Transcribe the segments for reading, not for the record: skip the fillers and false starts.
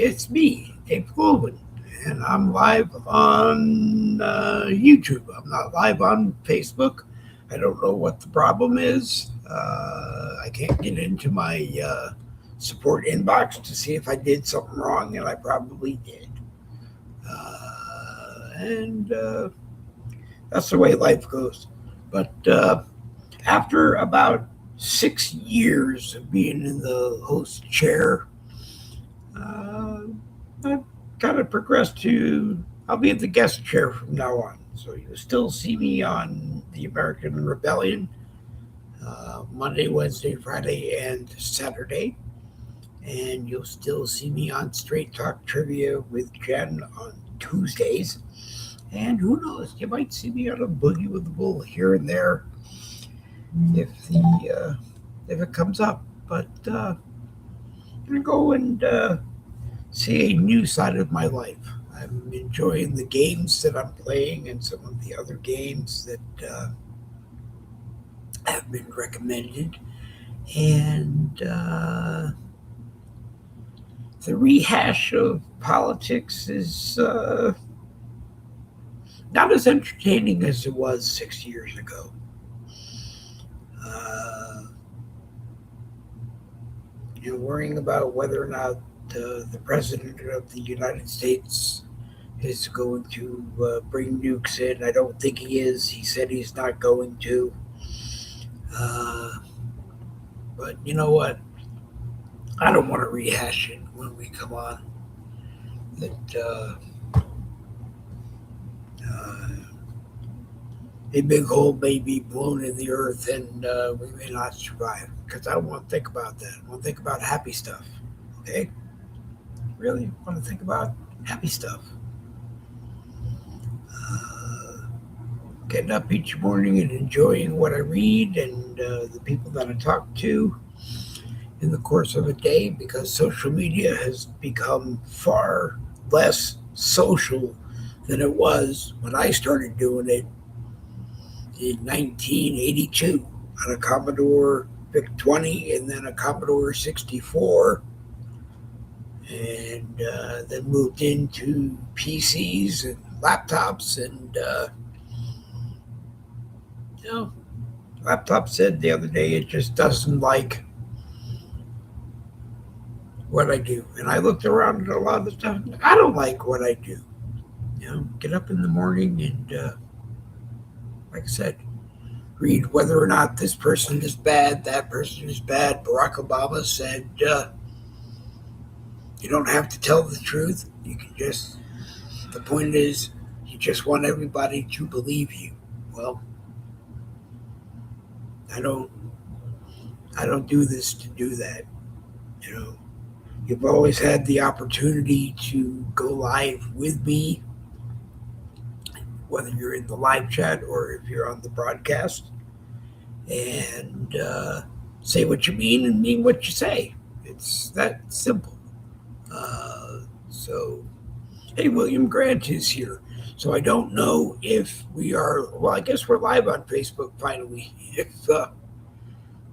it's me, Dave Glovin, and I'm live on YouTube. I'm not live on Facebook. I don't know what the problem is. I can't get into my support inbox to see if I did something wrong, and I probably did. And that's the way life goes. But after about 6 years of being in the host chair, uh, I've kind of progressed to I'll be at the guest chair from now on. So you'll still see me on the American Rebellion Monday, Wednesday, Friday, and Saturday. And you'll still see me on Straight Talk Trivia with Jen on Tuesdays. And who knows, you might see me on a Boogie with the Bull here and there if if it comes up. But I'm gonna go and see a new side of my life. I'm enjoying the games that I'm playing and some of the other games that have been recommended. And the rehash of politics is not as entertaining as it was 6 years ago. Uh, Worrying about whether or not the president of the United States is going to bring nukes in. I don't think he is. He said he's not going to. Uh, but you know what? I don't want to rehash it when we come on. That uh, a big hole may be blown in the earth and we may not survive. Because I don't want to think about that. I want to think about happy stuff. Okay? Really want to think about happy stuff. Getting up each morning and enjoying what I read and the people that I talk to in the course of a day, because social media has become far less social than it was when I started doing it in 1982 on a Commodore VIC 20 and then a Commodore 64, and then moved into PCs and laptops. And laptop said the other day it just doesn't like what I do. And I looked around at a lot of the stuff. I don't like what I do. Get up in the morning and, like I said, read whether or not this person is bad, that person is bad. Barack Obama said, you don't have to tell the truth. You can just, the point is, you just want everybody to believe you. Well, I don't do this to do that. You've always had the opportunity to go live with me, whether you're in the live chat or if you're on the broadcast, and say what you mean and mean what you say. It's that simple. So, hey, William Grant is here. So I don't know if we are, well, I guess we're live on Facebook finally, if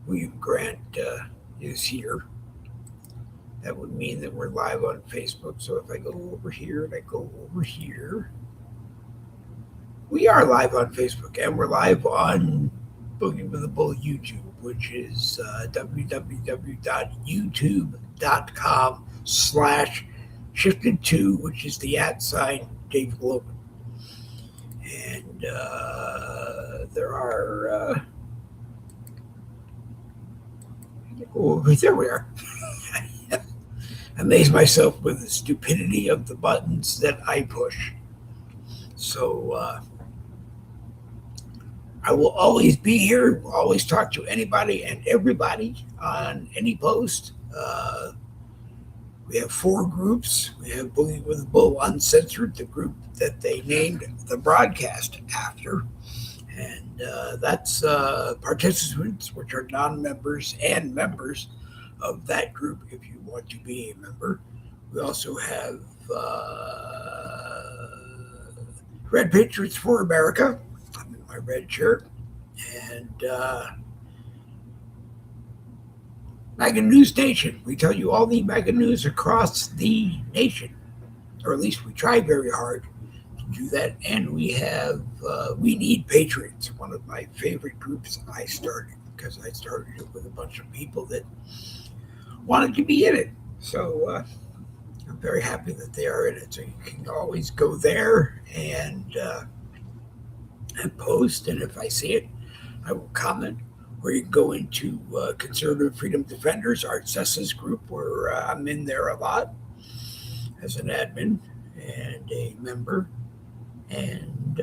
William Grant is here. That would mean that we're live on Facebook. So if I go over here and I go over here, we are live on Facebook, and we're live on Boogie with the Bull YouTube, which is www.youtube.com/shifted2, which is the @ Dave Glovin. And there are, there we are. Amaze myself with the stupidity of the buttons that I push. So I will always be here, will always talk to anybody and everybody on any post. We have 4 groups. We have Boogie with the Bull Uncensored, the group that they named the broadcast after. And that's participants, which are non-members and members of that group if you want to be a member. We also have Red Patriots for America. I'm in my red shirt. And MAGA News Nation. We tell you all the MAGA news across the nation, or at least we try very hard to do that. And we have We Need Patriots, one of my favorite groups I started, because I started it with a bunch of people that wanted to be in it. So I'm very happy that they are in it. So you can always go there and post, and if I see it, I will comment. Or you can go into Conservative Freedom Defenders, Art Sessa's group, where I'm in there a lot as an admin and a member. And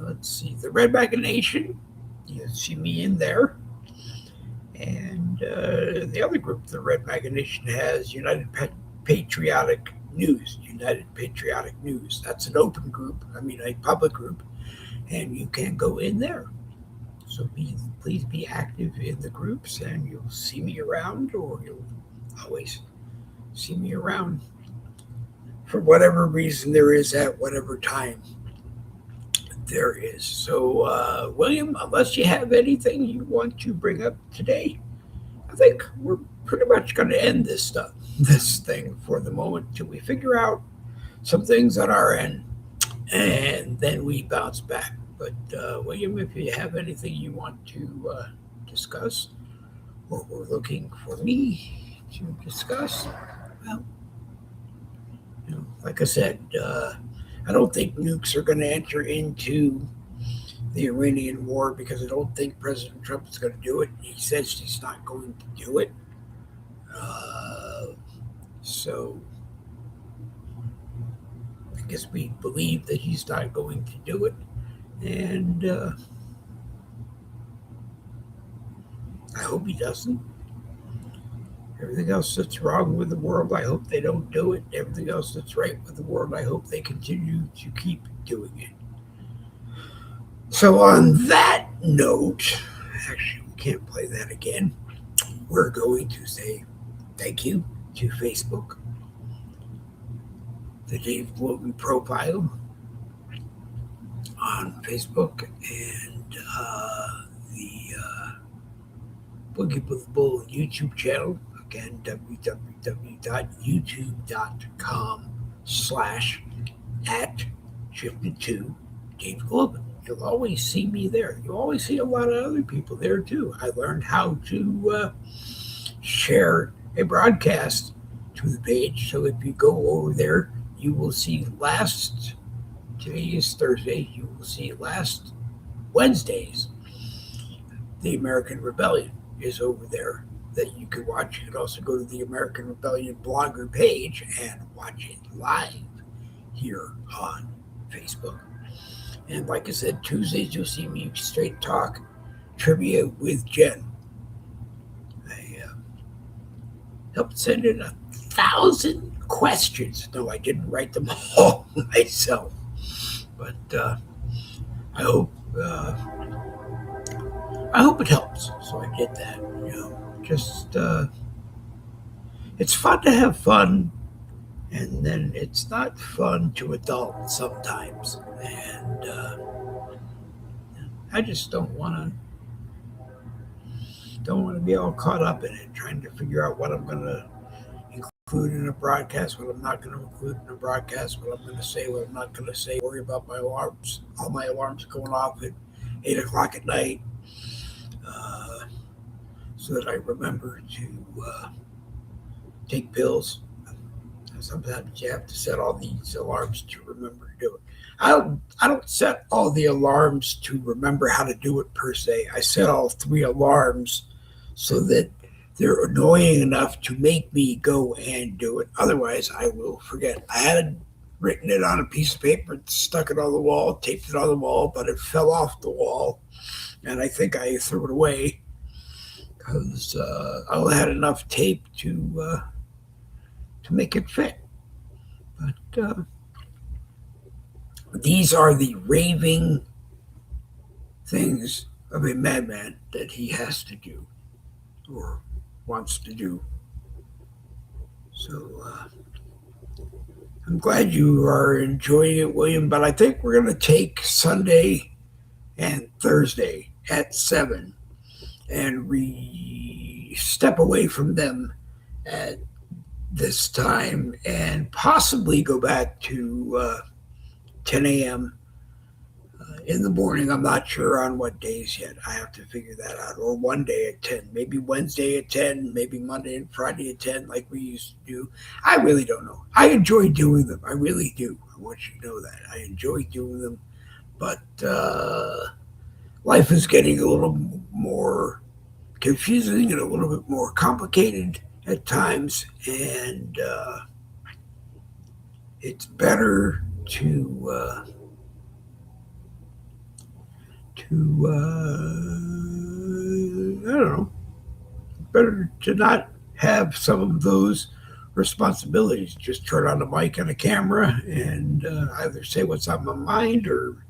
let's see, the Red Wagon Nation, you'll see me in there. And the other group the Red Wagon Nation has, Patriotic News. United Patriotic News. That's an open group, a public group, and you can go in there. So please be active in the groups, and you'll see me around, or you'll always see me around for whatever reason there is at whatever time there is. So, William, unless you have anything you want to bring up today, I think we're pretty much going to end this thing for the moment till we figure out some things on our end, and then we bounce back. But William, if you have anything you want to discuss, or we're looking for me to discuss, well, like I said, I don't think nukes are going to enter into the Iranian war, because I don't think President Trump is going to do it. He says he's not going to do it. So I guess we believe that he's not going to do it. And I hope he doesn't. Everything else that's wrong with the world, I hope they don't do it. Everything else that's right with the world, I hope they continue to keep doing it. So on that note, actually, we can't play that again. We're going to say thank you to Facebook, the Dave Glovin profile on Facebook, and the Boogie with the Bull YouTube channel. Again, www.youtube.com/@shifted2 Dave Glovin. You'll always see me there. You'll always see a lot of other people there too. I learned how to share a broadcast to the page. So if you go over there, you will see today is Thursday, you will see last Wednesdays, the American Rebellion is over there that you can watch. You can also go to the American Rebellion blogger page and watch it live here on Facebook. And like I said, Tuesdays you'll see me straight talk trivia with Jen. I helped send in 1,000 questions. No, I didn't write them all myself, but I hope it helps. So I did that. Just it's fun to have fun, and then it's not fun to adult sometimes. And I just don't want to be all caught up in it, trying to figure out what I'm going to include in a broadcast, what I'm not going to include in a broadcast, what I'm going to say, what I'm not going to say. Worry about my alarms, all my alarms going off at 8 o'clock at night, so that I remember to take pills. Sometimes you have to set all these alarms to remember to do it. I don't set all the alarms to remember how to do it per se. I set all 3 alarms so that they're annoying enough to make me go and do it. Otherwise, I will forget. I had written it on a piece of paper, stuck it on the wall, taped it on the wall, but it fell off the wall, and I think I threw it away because I only had enough tape to make it fit. But these are the raving things of a madman that he has to do or wants to do. So I'm glad you are enjoying it, William, but I think we're going to take Sunday and Thursday at 7 and step away from them at this time and possibly go back to 10 a.m. In the morning. I'm not sure on what days yet. I have to figure that out. Or one day at 10, maybe Wednesday at 10, maybe Monday and Friday at 10, like we used to do. I really don't know. I enjoy doing them. I really do. I want you to know that. I enjoy doing them. But life is getting a little more confusing and a little bit more complicated at times. And it's better to I don't know, better to not have some of those responsibilities. Just turn on the mic and a camera and either say what's on my mind or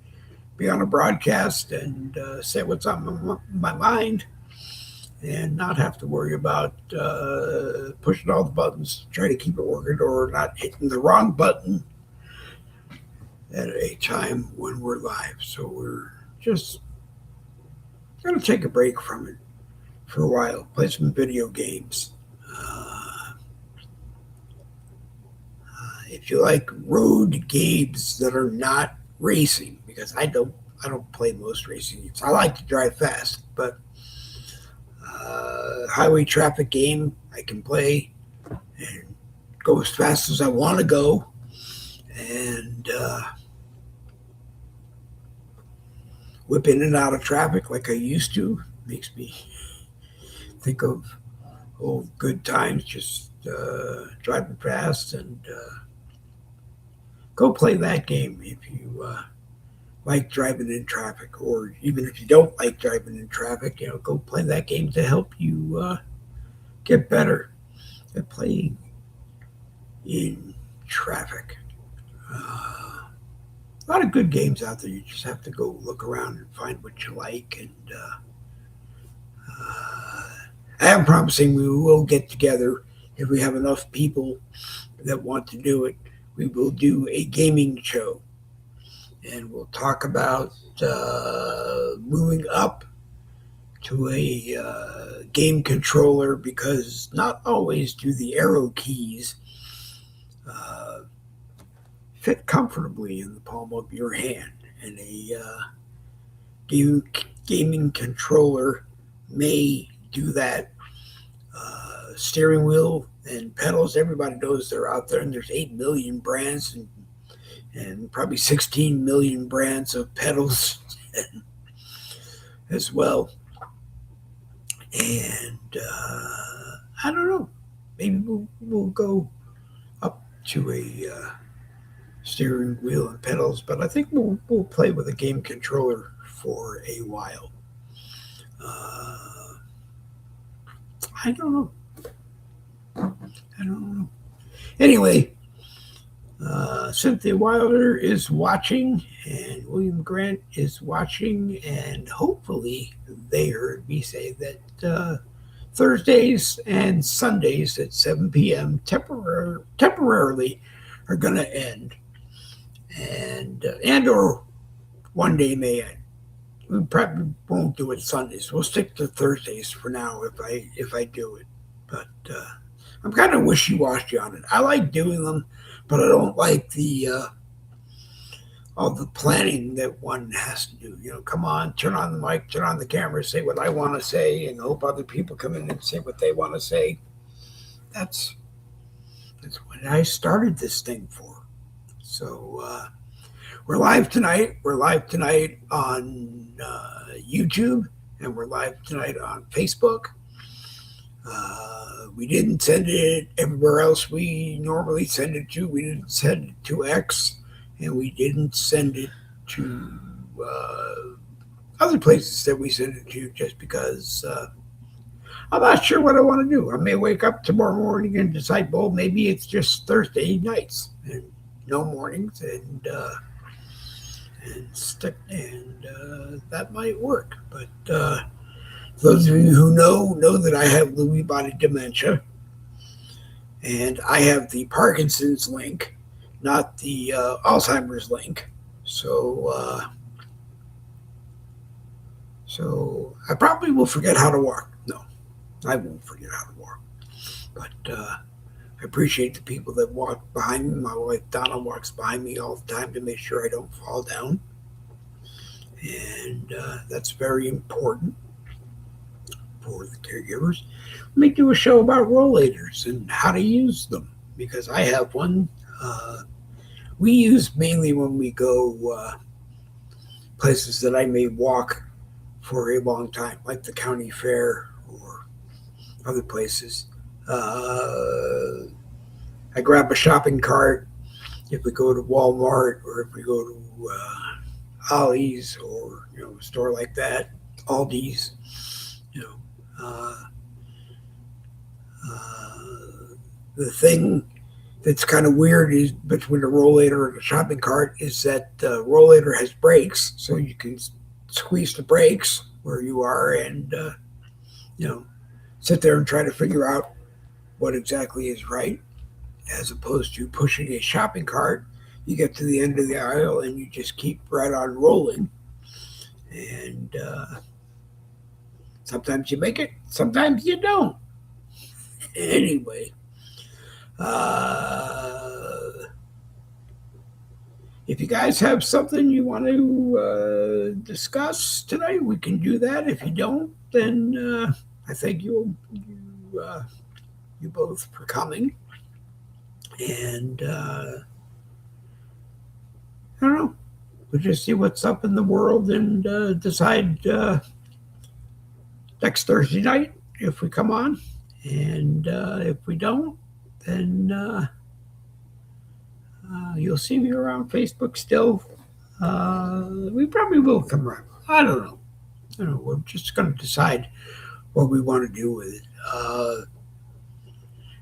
be on a broadcast and say what's on my mind and not have to worry about pushing all the buttons, trying to keep it working, or not hitting the wrong button at a time when we're live. So we're just going to take a break from it for a while, play some video games. If you like road games that are not racing, because I don't play most racing games. I like to drive fast, but highway traffic game I can play and go as fast as I want to go, and whip in and out of traffic like I used to. Makes me think of old good times, just driving fast, and go play that game if you like driving in traffic, or even if you don't like driving in traffic, go play that game to help you get better at playing in traffic. A lot of good games out there. You just have to go look around and find what you like. And I am promising we will get together if we have enough people that want to do it. We will do a gaming show, and we'll talk about moving up to a game controller, because not always do the arrow keys fit comfortably in the palm of your hand, and a gaming controller may do that. Steering wheel and pedals, everybody knows they're out there, and there's 8 million brands and probably 16 million brands of pedals as well. And I don't know, maybe we'll go up to a steering wheel and pedals, but I think we'll play with a game controller for a while. I don't know. Anyway, Cynthia Wilder is watching, and William Grant is watching, and hopefully they heard me say that Thursdays and Sundays at 7 p.m. temporarily are going to end, and or one day may end. We probably won't do it Sundays. We'll stick to Thursdays for now if I do it. But I'm kind of wishy-washy on it. I like doing them, but I don't like all the planning that one has to do. Come on, turn on the mic, turn on the camera, say what I want to say, and hope other people come in and say what they want to say. That's what I started this thing for. So we're live tonight. We're live tonight on YouTube, and we're live tonight on Facebook. We didn't send it everywhere else we normally send it to. We didn't send it to X, and we didn't send it to other places that we send it to, just because I'm not sure what I want to do. I may wake up tomorrow morning and decide, well, maybe it's just Thursday nights and no mornings, and that might work. But those of you who know that I have Lewy body dementia, and I have the Parkinson's link, not the Alzheimer's link. So I probably will forget how to walk. No, I won't forget how to walk. But I appreciate the people that walk behind me. My wife Donna walks behind me all the time to make sure I don't fall down. And that's very important for the caregivers. Let me do a show about rollators and how to use them because I have one. Uh, we use mainly when we go places that I may walk for a long time, like the county fair or other places. Uh, I grab a shopping cart if we go to Walmart or if we go to Ollie's or a store like that, Aldi's. You know, uh, the thing that's kind of weird is between a rollator and a shopping cart is that the rollator has brakes, so you can squeeze the brakes where you are and you know sit there and try to figure out what exactly is right, as opposed to pushing a shopping cart. You get to the end of the aisle and you just keep right on rolling, and sometimes you make it, sometimes you don't. Anyway, uh, if you guys have something you want to discuss tonight, we can do that. If you don't, then I thank you both for coming. And I don't know. We'll just see what's up in the world and decide next Thursday night if we come on. And if we don't, then you'll see me around Facebook still. We probably will come around. I don't know. I don't know. We're just going to decide what we want to do with it.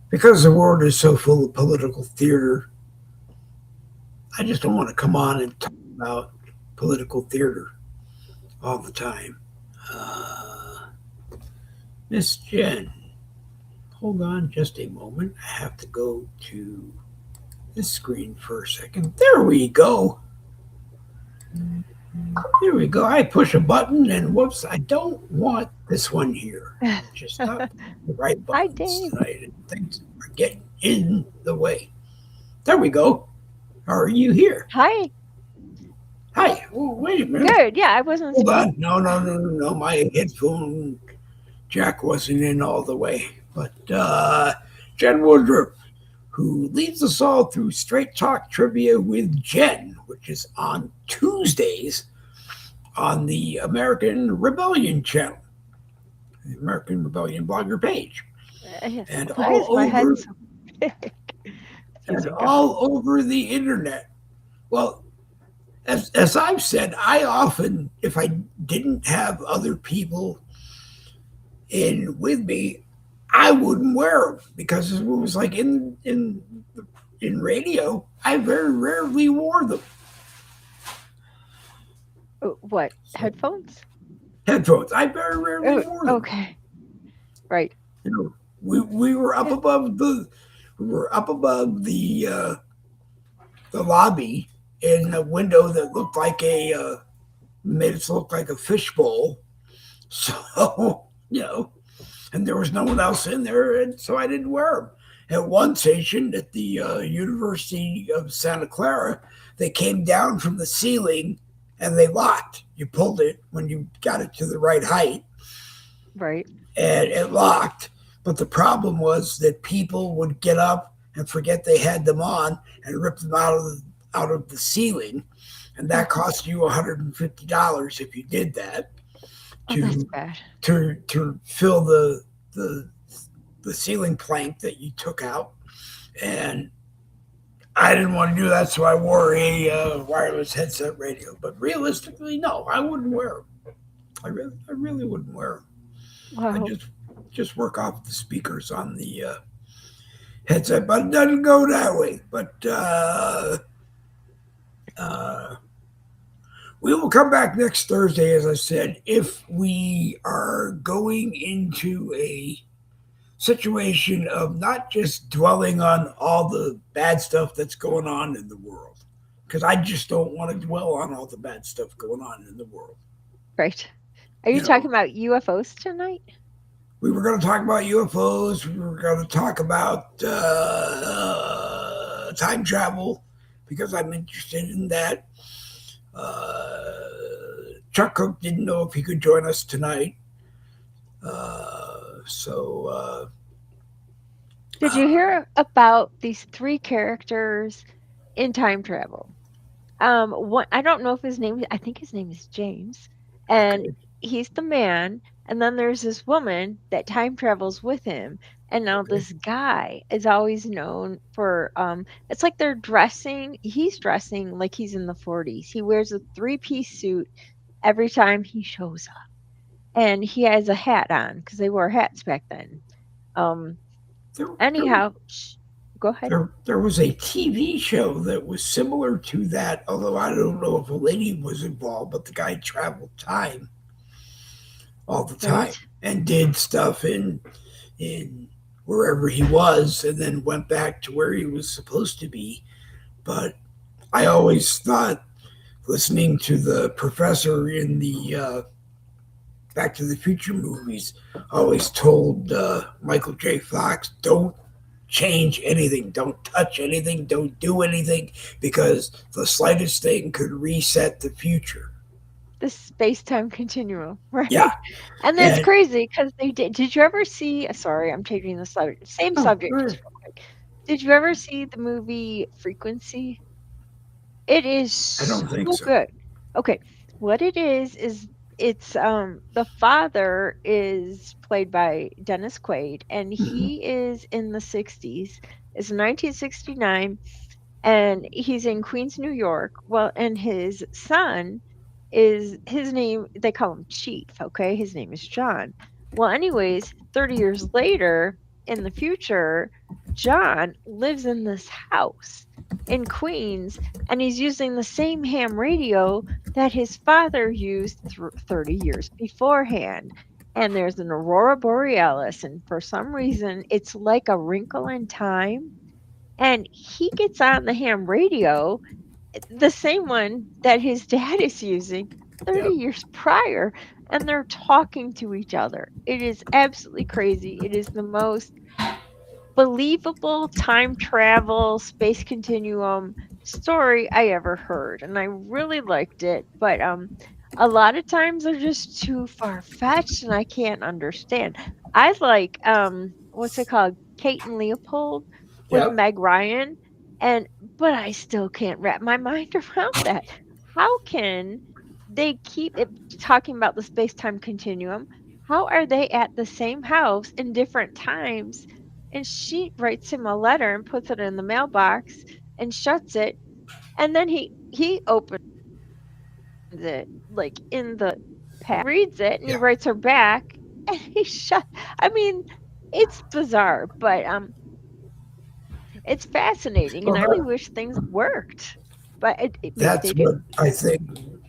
Because the world is so full of political theater, I just don't want to come on and talk about political theater all the time. Uh, Miss Jen, hold on just a moment. I have to go to this screen for a second. There we go. There we go. I push a button and whoops, I don't want this one here. Just not the right Hi, buttons Dave. tonight and things are getting in the way. There we go. Are you here? Hi. Hi. Oh, wait a minute. Good. Yeah, I wasn't Hold surprised. on. No. My headphone jack wasn't in all the way. But Jen Woodruff, who leads us all through Straight Talk Trivia with Jen, which is on Tuesdays on the American Rebellion channel, the American Rebellion blogger page, Yes. and Why is my head so big? Excuse me. Go ahead. all over the internet. Well, as I've said, I often, if I didn't have other people in with me, I wouldn't wear them because it was like in radio. I very rarely wore them. What? So Headphones? headphones, I very rarely Oh, wore them. okay. Right. You know, we were up Yeah. above the lobby in a window that looked like a made it look like a fishbowl. So and there was no one else in there, and so I didn't wear them. At one station at the University of Santa Clara, they came down from the ceiling and they locked. You pulled it when you got it to the right height, Right. and it locked. But the problem was that people would get up and forget they had them on and rip them out of the ceiling, and that cost you $150 if you did that Oh, that's to bad. to fill the the ceiling plank that you took out, and I didn't want to do that, so I wore a wireless headset radio. But realistically, no, I wouldn't wear them. I really wouldn't wear them. I Wow. just work off the speakers on the headset, but it doesn't go that way. But uh, we will come back next Thursday, as I said, if we are going into a situation of not just dwelling on all the bad stuff that's going on in the world, because I just don't want to dwell on all the bad stuff going on in the world. Right. Are you You talking know, about UFOs tonight? we were going to talk about UFOs. We were going to talk about time travel because I'm interested in that. Chuck Cook didn't know if he could join us tonight. So Did you hear about these three characters in time travel? One, I don't know if his name, I think his name is James, and okay, he's the man. And then there's this woman that time travels with him. And now okay. this guy is always known for, it's like he's dressing like he's in the 40s. He wears a three-piece suit every time he shows up. And he has a hat on because they wore hats back then. Um, There, there, anyhow, go ahead. there was a TV show that was similar to that, although I don't know if a lady was involved, but the guy traveled time all the time Right? and did stuff in wherever he was and then went back to where he was supposed to be. But I always thought listening to the professor in the Back to the Future movies always told Michael J. Fox, don't change anything, don't touch anything, don't do anything, because the slightest thing could reset the future. The space-time continuum, Yeah. right? And that's And crazy because they did. Did you ever see? Sorry, I'm changing the subject. Same oh, subject, just real quick. Did you ever see the movie Frequency? It is I don't think so so. good. Okay, what it is it's the father is played by Dennis Quaid, and Mm-hmm. he is in the 60s. It's 1969, and he's in Queens, New York. Well, and his son is his name, they call him Chief, okay? His name is John. Well, anyways, 30 years later in the future, John lives in this house in Queens, and he's using the same ham radio that his father used 30 years beforehand. And there's an aurora borealis, and for some reason, it's like a wrinkle in time, and he gets on the ham radio, the same one that his dad is using 30 Yep. years prior, and they're talking to each other. It is absolutely crazy. It is the most believable time travel, space continuum story I ever heard. And I really liked it. But a lot of times they're just too far fetched and I can't understand. I like what's it called? Kate and Leopold with Yep. Meg Ryan. And but I still can't wrap my mind around that. How can they keep it talking about the space time continuum? How are they at the same house in different times? And she writes him a letter and puts it in the mailbox and shuts it. And then he opens it like in the past, reads it, and he Yeah. writes her back and he shut. I mean, it's bizarre, but it's fascinating, Well, and I really wish things worked. But maybe that's they do. what I think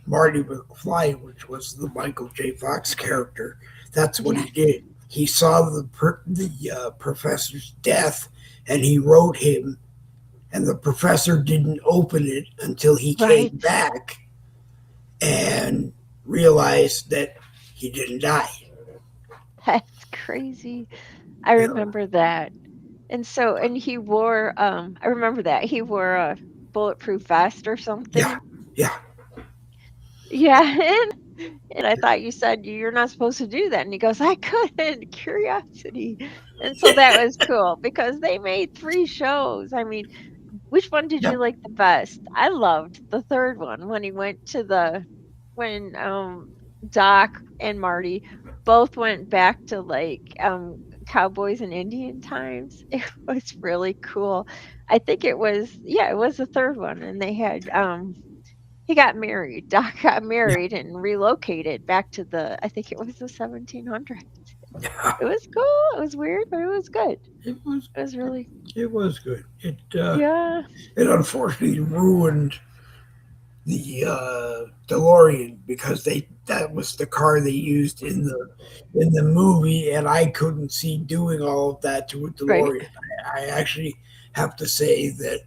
Marty McFly, which was the Michael J. Fox character, that's what he Yes, did. He saw the professor's death, and he wrote him, and the professor didn't open it until he came right. back and realized that he didn't die. That's crazy. I You know, remember that. And so, and he wore, I remember that he wore a bulletproof vest or yeah, something. yeah. Yeah, and I thought you said you're not supposed to do that. And he goes, I couldn't, curiosity. And so that was cool because they made three shows. I mean, which one did you Yep. like the best? I loved the third one when he went to when Doc and Marty both went back to like cowboys and Indian times. It was really cool. I think it was, yeah, it was the third one, and they had he got married. Doc got Yeah. married and relocated back to I think it was the 1700s. Yeah. It was cool. It was weird, but it was good. It was It was really, it was good. yeah, It unfortunately ruined the DeLorean because they that was the car they used in the movie, and I couldn't see doing all of that to a right. DeLorean. I actually have to say that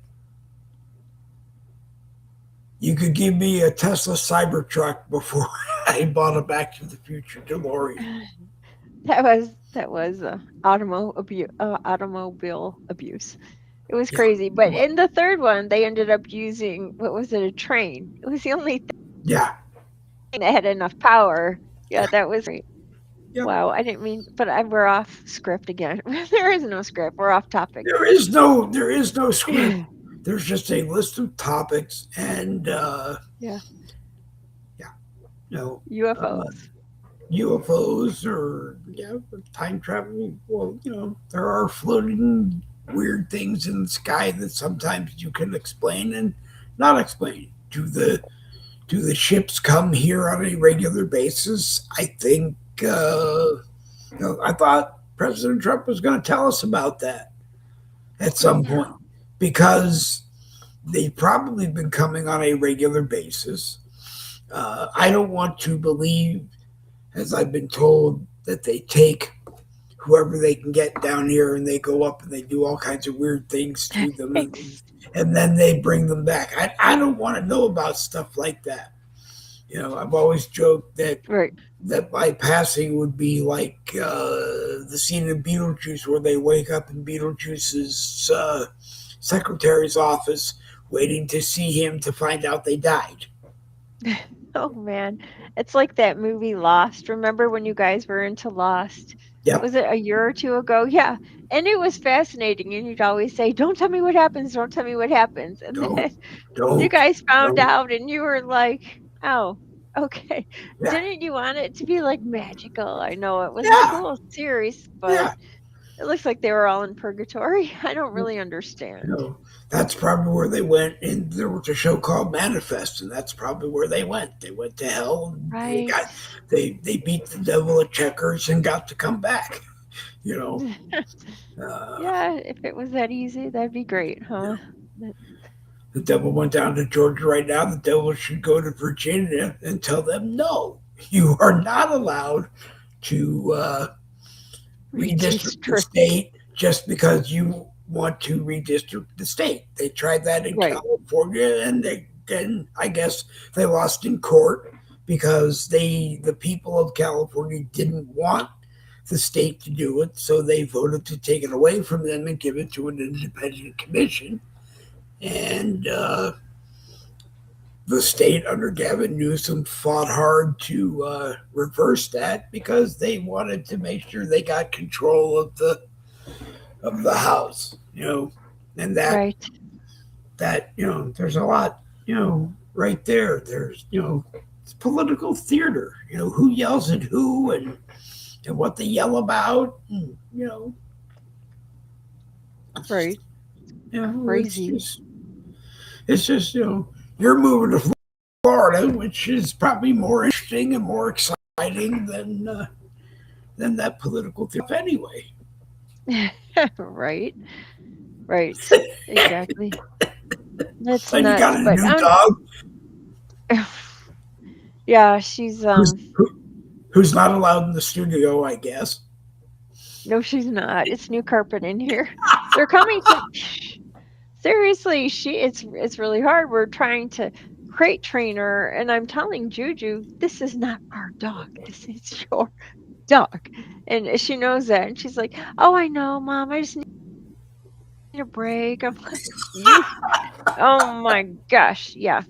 you could give me a Tesla Cybertruck before I bought a Back to the Future DeLorean. That was automobile abuse. It was Yeah. crazy. But in the third one, they ended up using, what was it, a train. It was the only Yeah. thing that had enough power. Yeah, Yeah. that was great. Yep. Wow, I didn't mean, but we're off script again. There is no script. We're off topic. There is no script. There's just a list of topics, and Yeah, yeah, you know, uh, UFOs. UFOs or time travel. Well, there are floating weird things in the sky that sometimes you can explain and not explain. Do the ships come here on a regular basis? I think. I thought President Trump was going to tell us about that at I some point know. because they've probably been coming on a regular basis. I don't want to believe, as I've been told, that they take whoever they can get down here and they go up and they do all kinds of weird things to them, and, Ex- and then they bring them back. I don't want to know about stuff like that. I've always joked that right. my passing would be like the scene in Beetlejuice where they wake up in Beetlejuice's secretary's office waiting to see him to find out they died. Oh man, it's like that movie Lost. Remember when you guys were into Lost? Yep. Was it a year or two ago? Yeah. And it was fascinating. And you'd always say, "Don't tell me what happens. Don't tell me what happens." And Don't, then you don't, guys found don't. out and you were like, "Oh, okay." Yeah, Didn't you want it to be like magical? I know it was like a yeah, little serious, but yeah. it looks like they were all in purgatory. I don't really You understand. know, that's probably where they went. And there was a show called Manifest, and that's probably where they went. They went to hell, and Right. they beat the devil at checkers and got to come back. You know, uh, Yeah, if it was that easy, that'd be great, you huh? know, That- the devil went down to Georgia right now. The devil should go to Virginia and tell them no, you are not allowed to redistrict the Redistrict. state just because you want to redistrict the state. They tried that in Right. California, and I guess they lost in court because the people of California didn't want the state to do it, so they voted to take it away from them and give it to an independent commission. And the state under Gavin Newsom fought hard to reverse that because they wanted to make sure they got control of the House. And Right. that there's a lot right there. There's it's political theater. Who yells at who and what they yell about. And, it's, Right. it's Crazy. just you're moving to Florida, which is probably more interesting and more exciting than that political stuff anyway. Right. Right. Exactly. That's And you got nuts. a But new dog yeah, she's who's who's not allowed in the studio, I guess. no, she's not. It's new carpet in here. They're coming to seriously, it's really hard. We're trying to crate train her, and I'm telling Juju, this is not our dog. This is your dog. And she knows that. And she's like, "Oh, I know, Mom. I just need a break." I'm like, "You oh my gosh, yeah."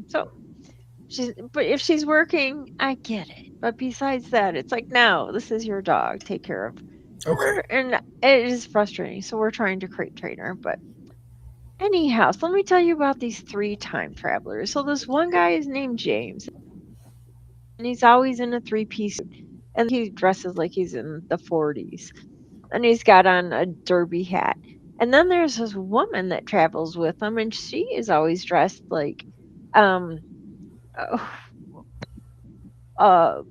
So but if she's working, I get it. But besides that, it's like, no, this is your dog. Take care of Okay. her. And it is frustrating. So we're trying to crate train her. But anyhow, so let me tell you about these three time travelers. So this one guy is named James, and he's always in a three-piece suit. And he dresses like he's in the 40s. And he's got on a derby hat. And then there's this woman that travels with him, and she is always dressed like um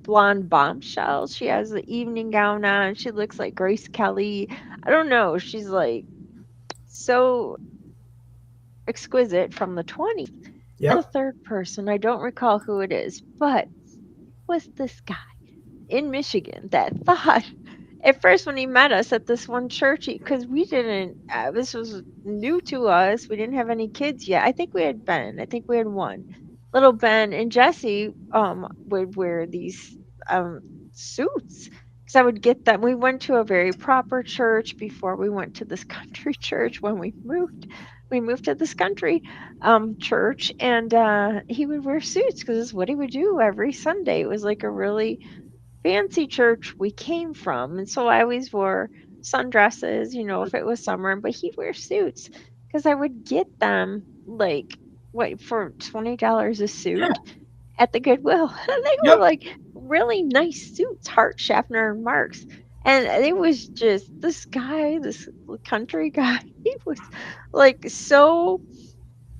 blonde bombshell. She has the evening gown on. She looks like Grace Kelly. I don't know. She's like so exquisite from the 20s. And the Yep. third person, I don't recall who it is, but was this guy in Michigan that thought at first when he met us at this one church, because we didn't, this was new to us. We didn't have any kids yet. I think we had Ben. I think we had one. Little Ben and Jesse would wear these um, suits. because I would get them. We went to a very proper church before we went to this country church when we moved. We moved to this country church, and he would wear suits because it's what he would do every Sunday. It was like a really fancy church we came from, and so I always wore sundresses, if it was summer, but he'd wear suits because I would get them like what for $20 a Yeah. suit at the Goodwill. And they were Yep. like really nice suits, Hart, Schaffner, and Marks. And it was just this guy, this country guy, he was like so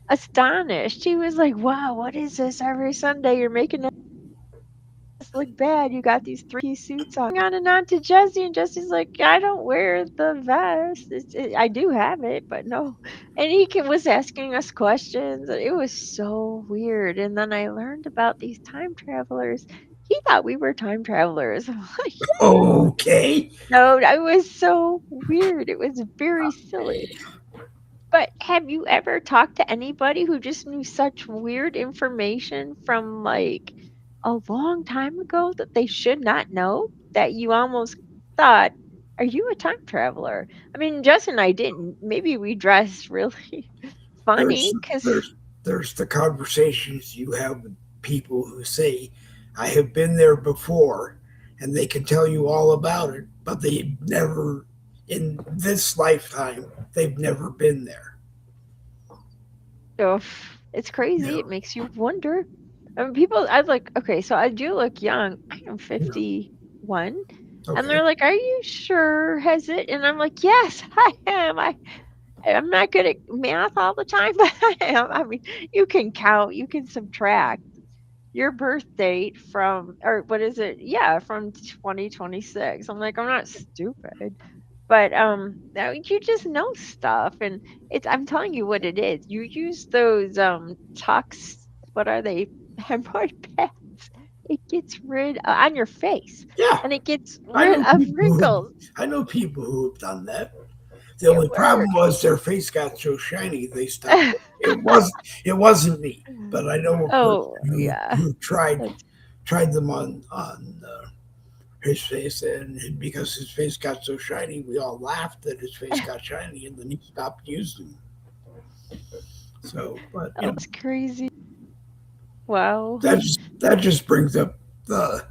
astonished. He was like, wow, what is this every Sunday? You're making us look bad. You got these three-piece suits on and on to Jesse. And Jesse's like, I don't wear the vest. I do have it, but no. And was asking us questions. And it was so weird. And then I learned about these time travelers. He thought we were time travelers. I'm like, Okay. no, it was so weird. It was very silly. But have you ever talked to anybody who just knew such weird information from like a long time ago that they should not know that you almost thought, are you a time traveler? I mean, Jess and I didn't. Maybe we dressed really There's funny because, there's the conversations you have with people who say, I have been there before, and they can tell you all about it, but they never, in this lifetime, they've never been there. oh, it's crazy. It No. makes you wonder. I mean, people, I like, okay, so I do look young. I am 51. And Okay. they're like, are you sure? Has it? And I'm like, yes, I am. I'm not good at math all the time, but I am. I mean, you can count, you can subtract your birth date from, or what is it? Yeah, from 2026. I'm like, I'm not stupid, but now you just know stuff, and I'm telling you what it is. You use those tux, what are they? Hemorrhoid pads. It gets rid on your face, Yeah. and it gets I rid know of people who wrinkles. I know people who have done that. The It only problem works. was their face got so shiny they stopped. It wasn't me, but I know a person Oh who yeah, who that's tried them on his face, and because his face got so shiny, we all laughed that his face got shiny, and then he stopped using them. So, but oh, that's crazy. Wow. that just brings up the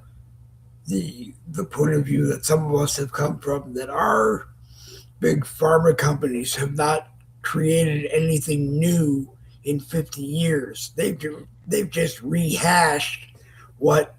point of view that some of us have come from, that our big pharma companies have not created anything new in 50 years. They've just rehashed what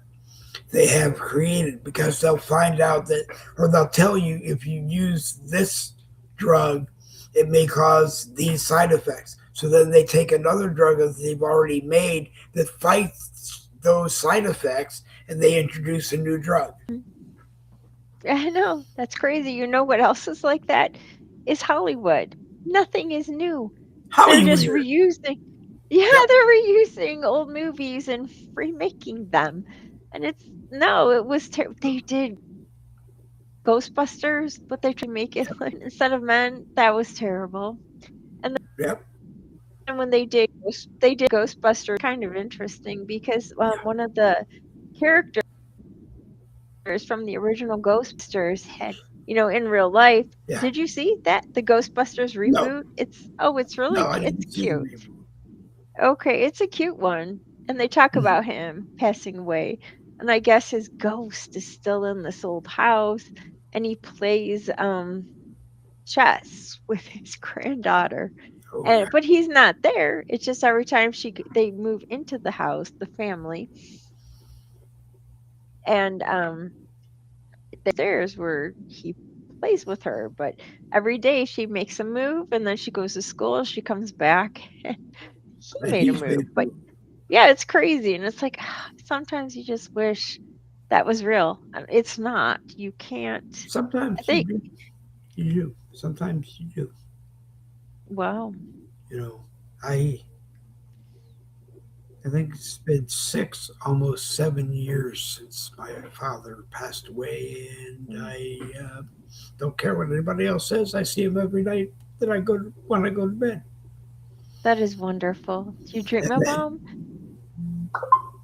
they have created, because they'll find out that, or they'll tell you, if you use this drug, it may cause these side effects. So then they take another drug that they've already made that fights those side effects, and they introduce a new drug. I know. That's crazy. You know what else is like that? Is Hollywood. Nothing is new. They're just Hollywood. reusing. Yeah, Yep. they're reusing old movies and remaking them. And it's no, it was they did Ghostbusters, but they tried to make it like, instead of men. That was terrible. And Yep. then when they did Ghostbusters, kind of interesting because one of the characters from the original Ghostbusters had, in real life. Yeah. Did you see that the Ghostbusters No. reboot? It's really No, I it's didn't see the cute. reboot. Okay, it's a cute one, and they talk Mhm. about him passing away, and I guess his ghost is still in this old house, and he plays chess with his granddaughter. Oh yeah. And but he's not there. It's just every time they move into the house, the family, and there's where he plays with her. But every day she makes a move, and then she goes to school. She comes back, and he And made a he's move. made But yeah, it's crazy, and it's like sometimes you just wish that was real. It's not. You can't. I sometimes you think. do. You do. Sometimes you do. Wow. You know, I I think it's been 6, almost 7 years since my father passed away, and Mm, I don't care what anybody else says. I see him every night that I go to, when I go to bed, that is wonderful. Do you dream and about then him?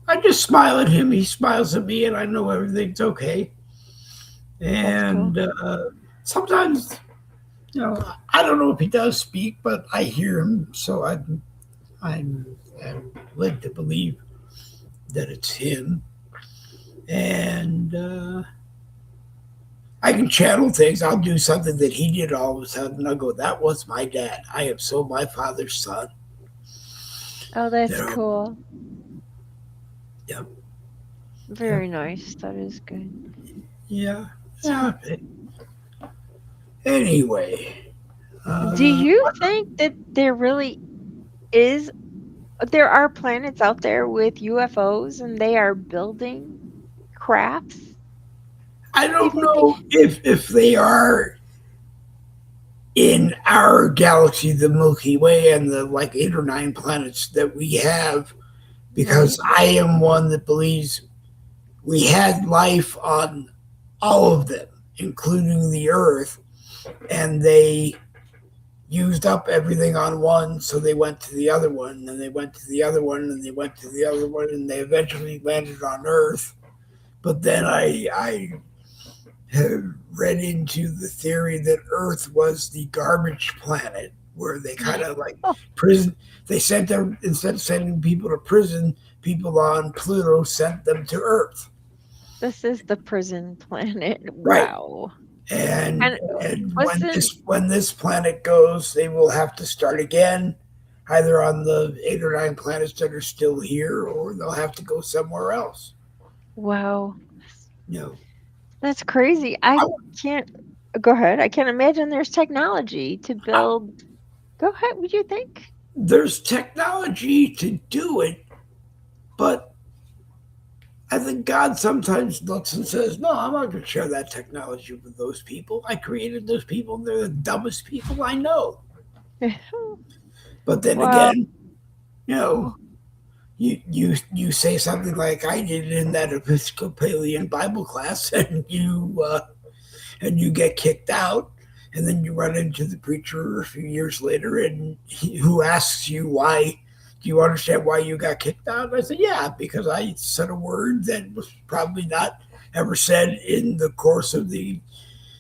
I just smile at him. He smiles at me, and I know everything's okay. That's cool. And sometimes, I don't know if he does speak, but I hear him, so I'm led to believe that it's him. And I can channel things. I'll do something that he did all of a sudden. I'll go, that was my dad. I am so my father's son. Oh, You that's know, cool. yeah, yeah, Very nice. That is good. yeah, So, yeah. Anyway, do uh, you think that is there are planets out there with UFOs and they are building crafts? I Do you don't think they know if they are in our galaxy, the Milky Way, and the like 8 or 9 planets that we have, right? because I am one that believes we had life on all of them, including the Earth, and they used up everything on one, so they went to the other one, and they went to the other one, and they went to the other one, and they eventually landed on Earth. But then I have read into the theory that Earth was the garbage planet, where they kind of like Oh, prison. They sent them, instead of sending people to prison, people on Pluto sent them to Earth. this is the prison planet. Right. Wow. And And and wasn't when this planet goes, they will have to start again, either on the 8 or 9 planets that are still here, or they'll have to go somewhere else. wow. You know, That's crazy. I I, can't go ahead. I can't imagine there's technology to I, build. Go ahead. Would you think? there's technology to do it, but I think God sometimes looks and says, "No, I'm not going to share that technology with those people. I created those people; they're the dumbest people I know." But then Wow. again, you know, you say something like I did in that Episcopalian Bible class, and you get kicked out, and then you run into the preacher a few years later, and who asks you why. Do you understand why you got kicked out? And I said, yeah, because I said a word that was probably not ever said in the course of the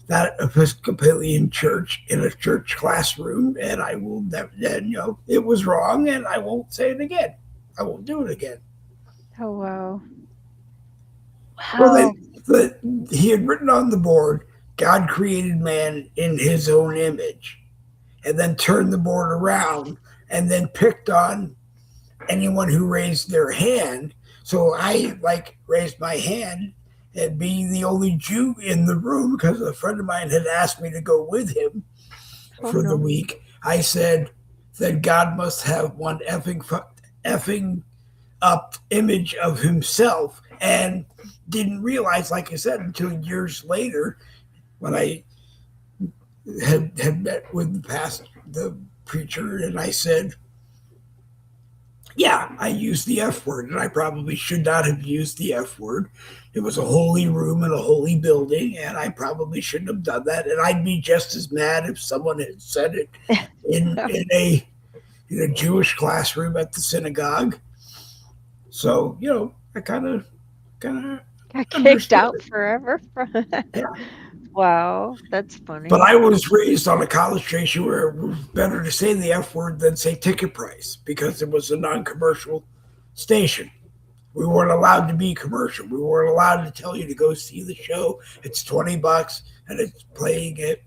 that Episcopalian church in a church classroom, and I will never. And, it was wrong, and I won't say it again. I won't do it again. Oh, wow. Well, Wow. he had written on the board, God created man in his own image, and then turned the board around and then picked on anyone who raised their hand. So I raised my hand, and being the only Jew in the room, because a friend of mine had asked me to go with him Oh, for the no. week, I said that God must have one effing up image of himself, and didn't realize, like I said, until years later when I had met with the preacher, and I said, yeah, I used the F word, and I probably should not have used the F word. It was a holy room in a holy building, and I probably shouldn't have done that. And I'd be just as mad if someone had said it in a Jewish classroom at the synagogue. So I kind of Got kicked understood out it. forever from Yeah. Wow, that's But funny. I was raised on a college station where it was better to say the F word than say ticket price, because it was a non-commercial station. We weren't allowed to be commercial. We weren't allowed to tell you to go see the show. It's $20 and it's playing at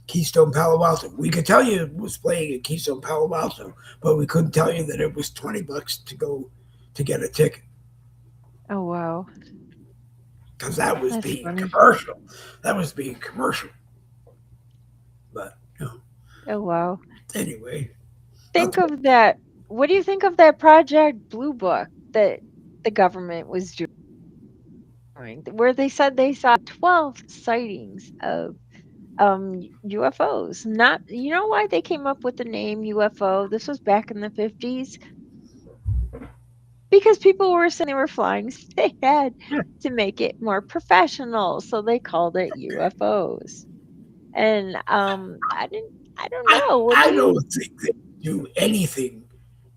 Keystone Palo Alto. We could tell you it was playing at Keystone Palo Alto, but we couldn't tell you that it was $20 to go to get a ticket, Oh, wow. because that was That's being funny. commercial. That was being commercial. But Oh, wow. anyway, that's Think of that. What do you think of that Project Blue Book that the government was doing, where they said they saw 12 sightings of UFOs? Not, you know why they came up with the name UFO? This was back in the 50s because people were saying they were flying, so they had to make it more professional, so they called it UFOs. And I don't I know. What do I you don't think they do anything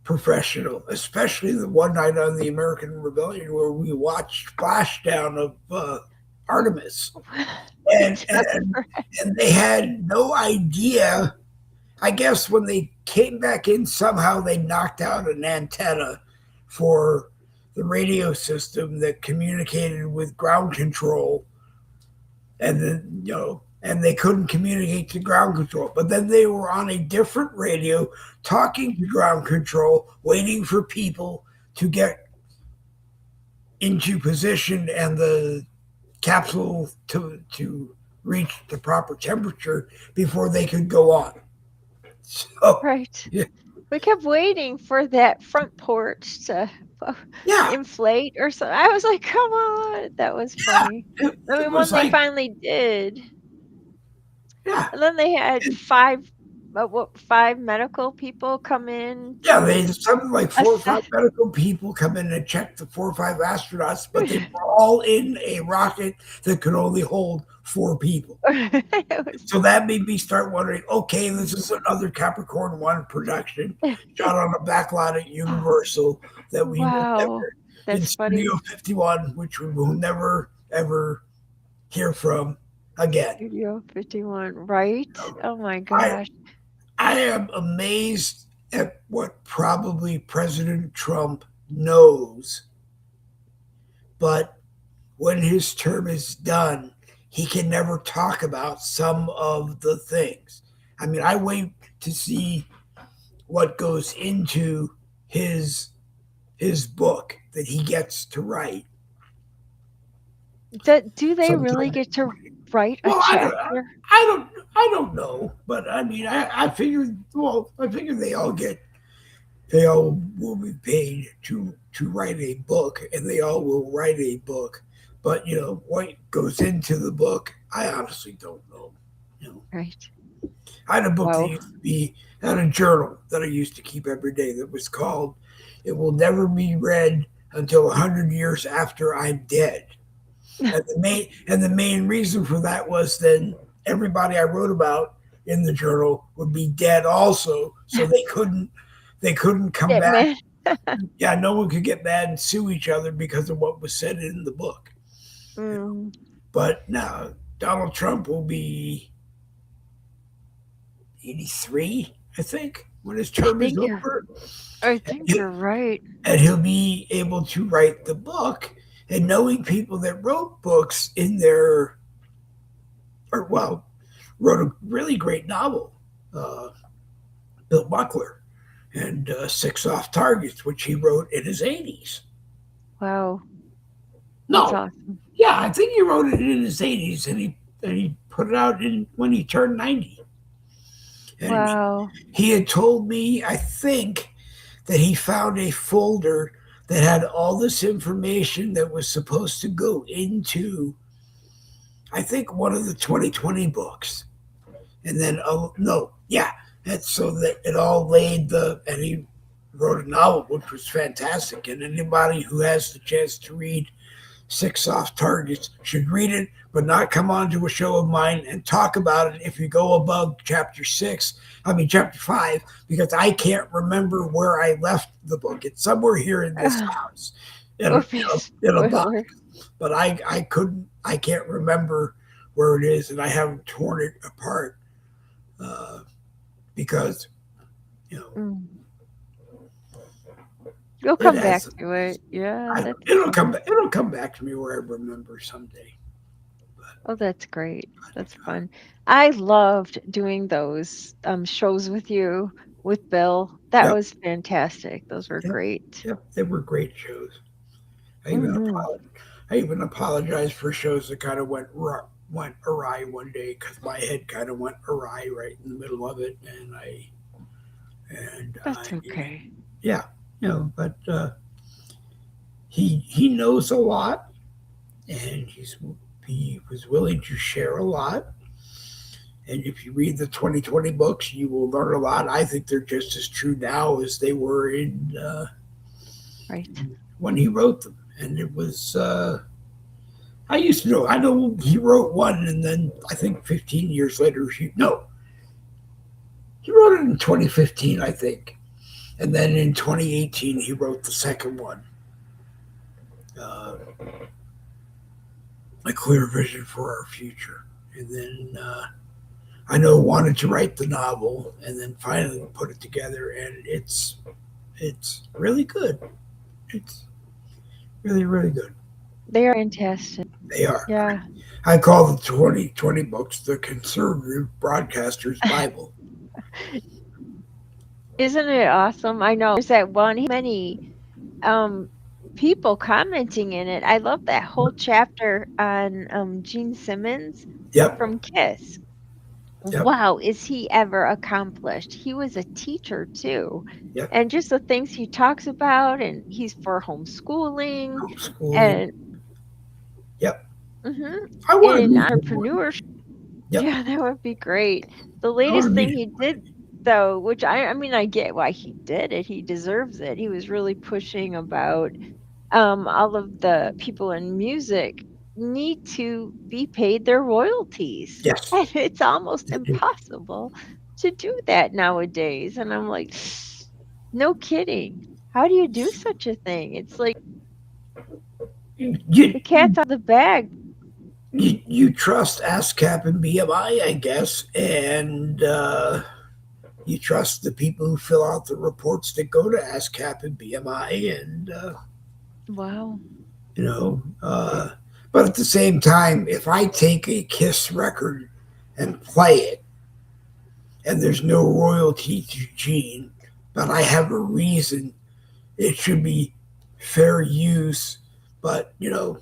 professional, especially the one night on the American Rebellion where we watched splashdown of Artemis, and and they had no idea. I guess when they came back in, somehow they knocked out an antenna for the radio system that communicated with ground control, and then and they couldn't communicate to ground control. But then they were on a different radio, talking to ground control, waiting for people to get into position and the capsule to reach the proper temperature before they could go on. So Right. yeah, We kept waiting for that front porch to yeah, inflate or so. I was like, "Come on." That was yeah. funny. I It mean, was when they like, finally did, yeah, and then they had and 5 medical people come in yeah. They to something like 4 or 5 assess. medical people come in and check the 4 or 5 astronauts, but they were all in a rocket that could only hold 4 people. It was So that made me start wondering, okay, this is another Capricorn 1 production shot on a back lot at Universal that we will wow. never, in That's Studio funny. 51, which we will never, ever hear from again. Studio 51, right? Oh my I, gosh. I am amazed at what probably President Trump knows, but when his term is done, he can never talk about some of the things. I mean, I wait to see what goes into his his book that he gets to write. Do they really Sometime. get to write a Well, chapter? I don't know, but I mean, I figured. Well, I figure they all will be paid to write a book, and they all will write a book. But what goes into the book, I honestly don't know. You know, Right. I had a book that Wow. used to be I had a journal that I used to keep every day that was called "It Will Never Be Read Until 100 Years After I'm Dead." And the main reason for that was then everybody I wrote about in the journal would be dead also, so they couldn't come Get back. mad. Yeah, no one could get mad and sue each other because of what was said in the book. Mm, But now Donald Trump will be 83, I think, when his I term is think you're over. I And think he- you're right. and he'll be able to write the book. And knowing people that wrote books in their, or well, wrote a really great novel, uh, Bill Buckler, and Six Off Targets, which he wrote in his 80s. Wow. That's No, awesome. yeah, I think he wrote it in his 80s, and he put it out when he turned 90. And Wow. he had told me, I think, that he found a folder that had all this information that was supposed to go into, I think, one of the 2020 books. And then, oh, no, yeah. And so that it all and he wrote a novel, which was fantastic. And anybody who has the chance to read Six Soft Targets should read it, but not come on to a show of mine and talk about it if you go above chapter 5, because I can't remember where I left the book. It's somewhere here in this house in a, Oops. in a box, Spoiler. but I can't remember where it is, and I haven't torn it apart because, you know, Mm. You'll it come back has, to it. Yeah, that's it'll come back to me where I remember someday. oh, that's great. That's fun. I loved doing those shows with you with Bill. That Yep, was fantastic. Those were yep, great. yep. They were great shows. I even Hmm. apologized. I even apologized for shows that kind of went awry one day because my head kind of went awry right in the middle of it, and I That's okay. yeah, but he knows a lot, and he was willing to share a lot. And if you read the 2020 books, you will learn a lot. I think they're just as true now as they were in Right. when he wrote them. And it was I used to know. I know he wrote one, and then I think 15 years later, he wrote it in 2015, I think, and then in 2018 he wrote the second one, uh, A Clear Vision for Our Future, and then I know wanted to write the novel, and then finally put it together, and it's really good. It's really really good. They are fantastic. They are. Yeah. I call the 2020 books the conservative broadcaster's Bible. Isn't it awesome? I know there's that one many um people commenting in it. I love that whole chapter on Gene Simmons Yep, from Kiss. yep, Wow, is he ever accomplished? He was a teacher too. yep. And just the things he talks about, and he's for homeschooling Homeschooling. and Yep. mhm, I want to in meet him one. entrepreneurship. Yep. Yeah, that would be great. The I want to latest meet thing him he one. did though, which I mean I get why he did it. He deserves it. He was really pushing about all of the people in music need to be paid their royalties. Yes. And it's almost impossible to do that nowadays. And I'm like, no kidding. How do you do such a thing? It's like You, the cat's out of the bag. you trust ASCAP and BMI, I guess, and you trust the people who fill out the reports that go to ASCAP and BMI, and Wow. you know. But at the same time, if I take a Kiss record and play it, and there's no royalty to Gene, but I have a reason, it should be fair use. But the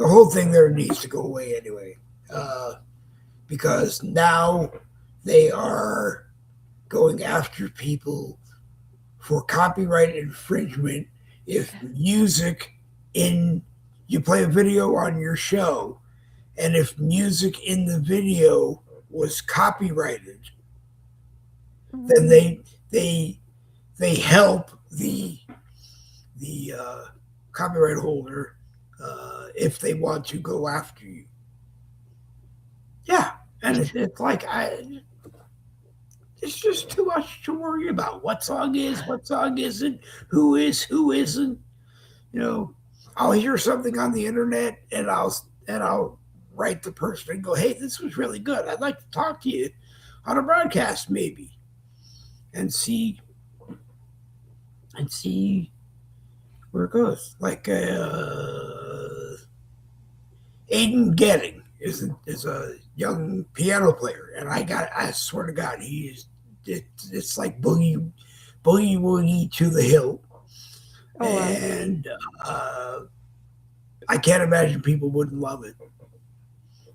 whole thing there needs to go away anyway, because now they are going after people for copyright infringement if music in you play a video on your show, and if music in the video was copyrighted, then Mm, they help the copyright holder if they want to go after you. Yeah, and it's like it's just too much to worry about. What song is, what song isn't, who is, who isn't. You know, I'll hear something on the internet, and I'll write the person and go, "Hey, this was really good. I'd like to talk to you on a broadcast, maybe, and see where it goes." Like Aiden Getting is a young piano player, and I swear to God, it's like boogie woogie to the hill, oh wow. and uh, I can't imagine people wouldn't love it.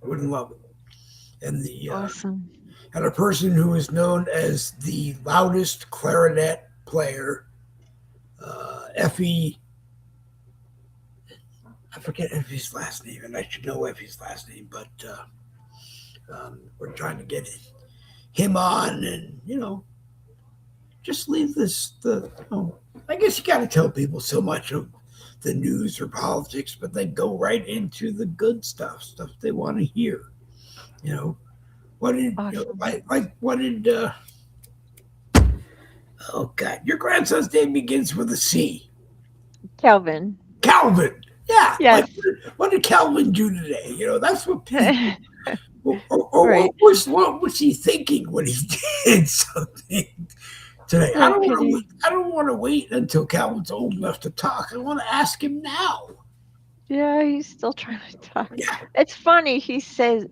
Wouldn't love it. And the Awesome. and a person who is known as the loudest clarinet player, Effie. I forget Effie's last name, and I should know Effie's last name, but we're trying to get him on, and just leave this. I guess you got to tell people so much of the news or politics, but they go right into the good stuff they want to hear. You know, what did Awesome. like what did oh God, your grandson's name begins with a C. Calvin. Calvin. Yeah, like Yes. what did Calvin do today? That's what people. Or Right. what was he thinking when he did something today? No kidding. I don't want to wait until Calvin's old enough to talk. I want to ask him now. Yeah, he's still trying to talk. Yeah, It's funny. He says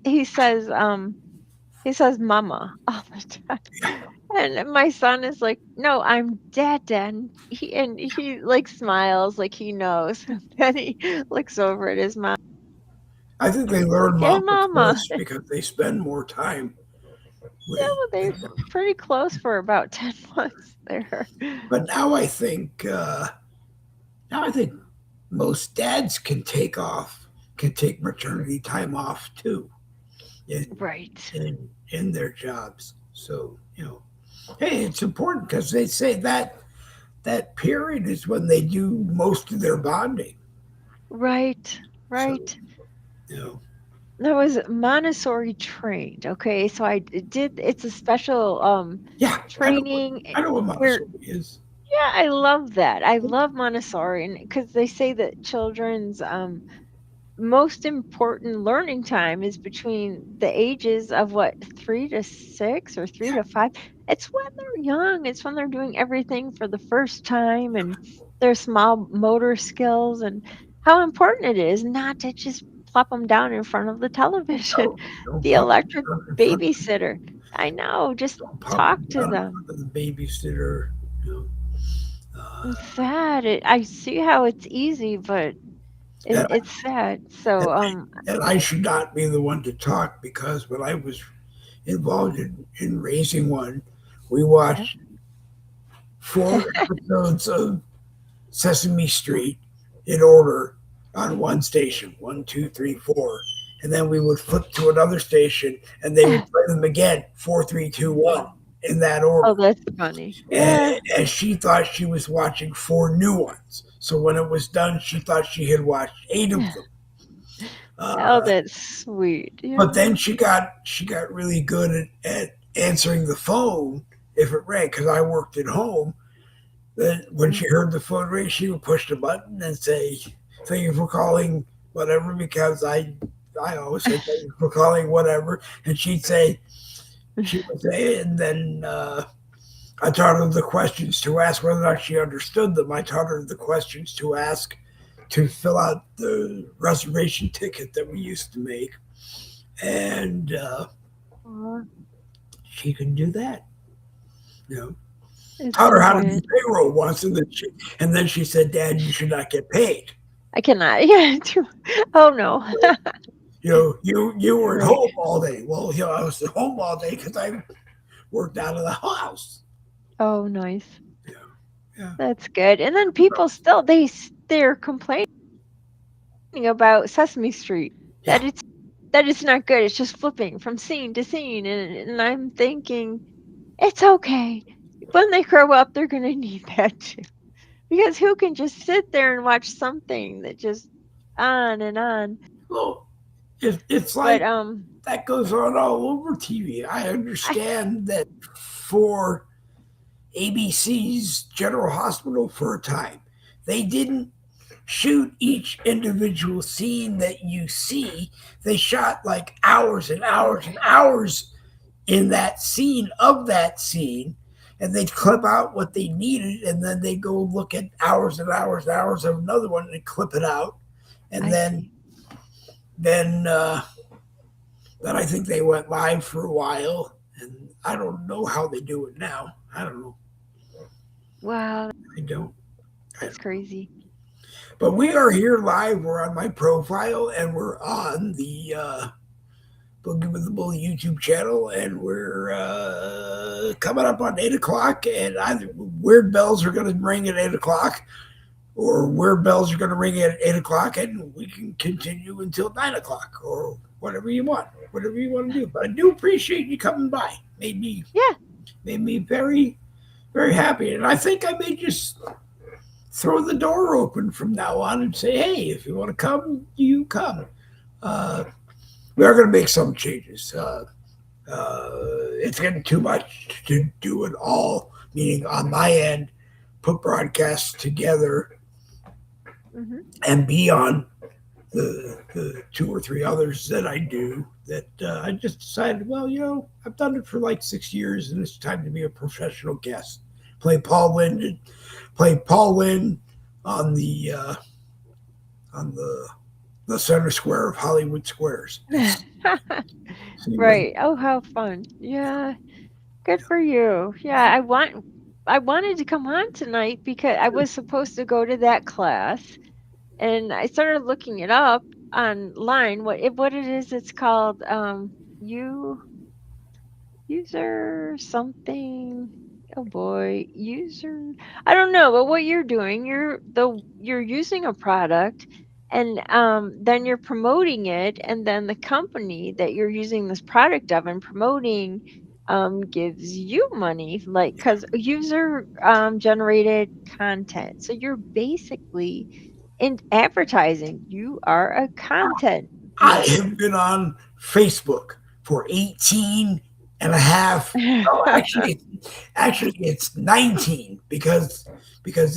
mama all the time. And my son is like, "No, I'm dad." And he like smiles like he knows. And then he looks over at his mom. I think they learn Yeah, mama mama. first because they spend more time Yeah, with. well, they're pretty close for about 10 months there. But now I think most dads can take maternity time off too in Right. in their jobs. So hey, it's important because they say that period is when they do most of their bonding. Right. So Right. you know, I was Montessori trained. Okay, so it's a special yeah, training I know what where Montessori is. yeah, I love that. I love Montessori, and because they say that children's most important learning time is between the ages of what, 3 to 6 or 3 to 5. It's when they're young. It's when they're doing everything for the first time and their small motor skills, and how important it is not to just plop them down in front of the television. No, don't The pop electric them in front. babysitter. I know, just Don't pop talk them to down in them. front of the babysitter. You know. Uh, It's sad. I see how it's easy, but and, it's sad. and, So, and I should not be the one to talk because when I was involved in raising one, we yeah. watched 4 episodes of Sesame Street in order on one station, one, two, three, four. And then we would flip to another station and they would play them again, four, three, two, one, in that Oh, order. that's funny. And, Yeah. and she thought she was watching 4 new ones. So when it was done, she thought she had watched 8 of them. Oh, Uh, that's sweet. but Yeah. then she got really good at answering the phone if it rang because I worked at home. Then when Mm. she heard the phone ring, she would push the button and say, "Thank you for calling whatever," because I always say thank you for calling whatever, and she would say, and then I taught her the questions to ask whether or not she understood them. I taught her the questions to ask to fill out the reservation ticket that we used to make, and Aw, she can do that. You know, it's taught her so how to do good. payroll once, and then she said, "Dad, you should not get paid." I cannot. Yeah. Oh no. You were at Right. home all day. Well, I was at home all day because I worked out of the house. Oh, nice. Yeah, yeah, That's good. And then people still they're complaining about Sesame Street yeah. that it's not good. It's just flipping from scene to scene, and I'm thinking it's okay. When they grow up, they're gonna need that too. Because who can just sit there and watch something that just on and on? Well, it's But like that goes on all over TV. I I understand that for ABC's General Hospital for a time, they didn't shoot each individual scene that you see. They shot like hours and hours and hours in that scene of that scene, and they'd clip out what they needed, and then they go look at hours and hours and hours of another one and clip it out, and I then see. then uh, then I think they went live for a while, and I don't know how they do it now. I don't know. Wow, I don't. I that's don't. crazy. But we are here live. We're on my profile, and we're on the Boogie with the Bull YouTube channel, and we're coming up on 8 o'clock. And either weird bells are going to ring at 8 o'clock, or weird bells are going to ring at 8 o'clock, and we can continue until 9 o'clock, or whatever you want to do. But I do appreciate you coming by. Yeah. Made me very very happy, and I think I may just throw the door open from now on and say, hey, if you want to come, you come. Uh, we are going to make some changes. It's getting too much to do it all, meaning on my end, put broadcasts together Hmm. and be on the 2 or 3 others that I do. That I just decided, well, I've done it for like 6 years, and it's time to be a professional guest. Play Paul Lynde, play Paul Lynde on the center square of Hollywood Squares. See what Right. Oh, how fun. Yeah. Good for you. Yeah, I wanted to come on tonight because I was supposed to go to that class, and I started looking it up online what it is. It's called you user something. Oh boy, user. I don't know, but what you're doing, you're using a product, and then you're promoting it, and then the company that you're using this product of and promoting gives you money, like because user generated content. So you're basically in advertising. You are a content I maker. have been on Facebook for 18 and a half. Oh, actually, it's 19 because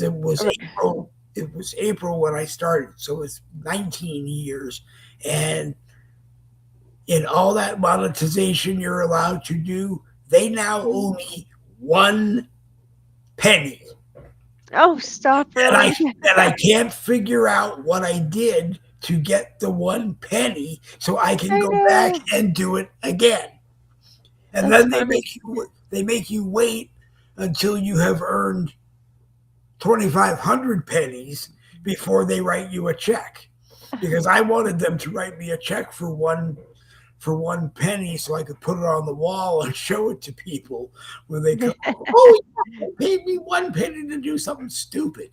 it was Right. April. it was April when I started, so it's 19 years, and in all that monetization you're allowed to do, they now owe me 1 penny, Oh, stop, and I really? and I can't figure out what I did to get the 1 penny, so I can I go back know. and do it again. And That's then funny. they make you wait until you have earned 2,500 pennies before they write you a check. Because I wanted them to write me a check for 1 penny so I could put it on the wall and show it to people when they come. Oh, yeah, they paid me 1 penny to do something stupid.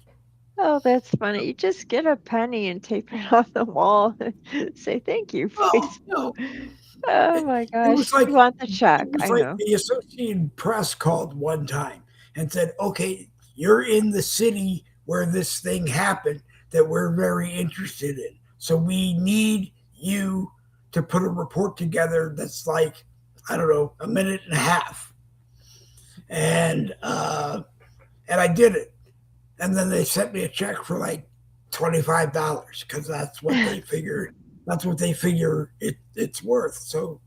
Oh, that's funny. You just get a penny and tape it on the wall and say thank you, Oh please. no, Oh it, my it was gosh. like You want the it check. was I like know. the Associated Press called one time and said, "Okay, you're in the city where this thing happened that we're very interested in. So we need you to put a report together that's like, I don't know, a minute and a half." And I did it. And then they sent me a check for like $25 because that's what they figure it's worth. So,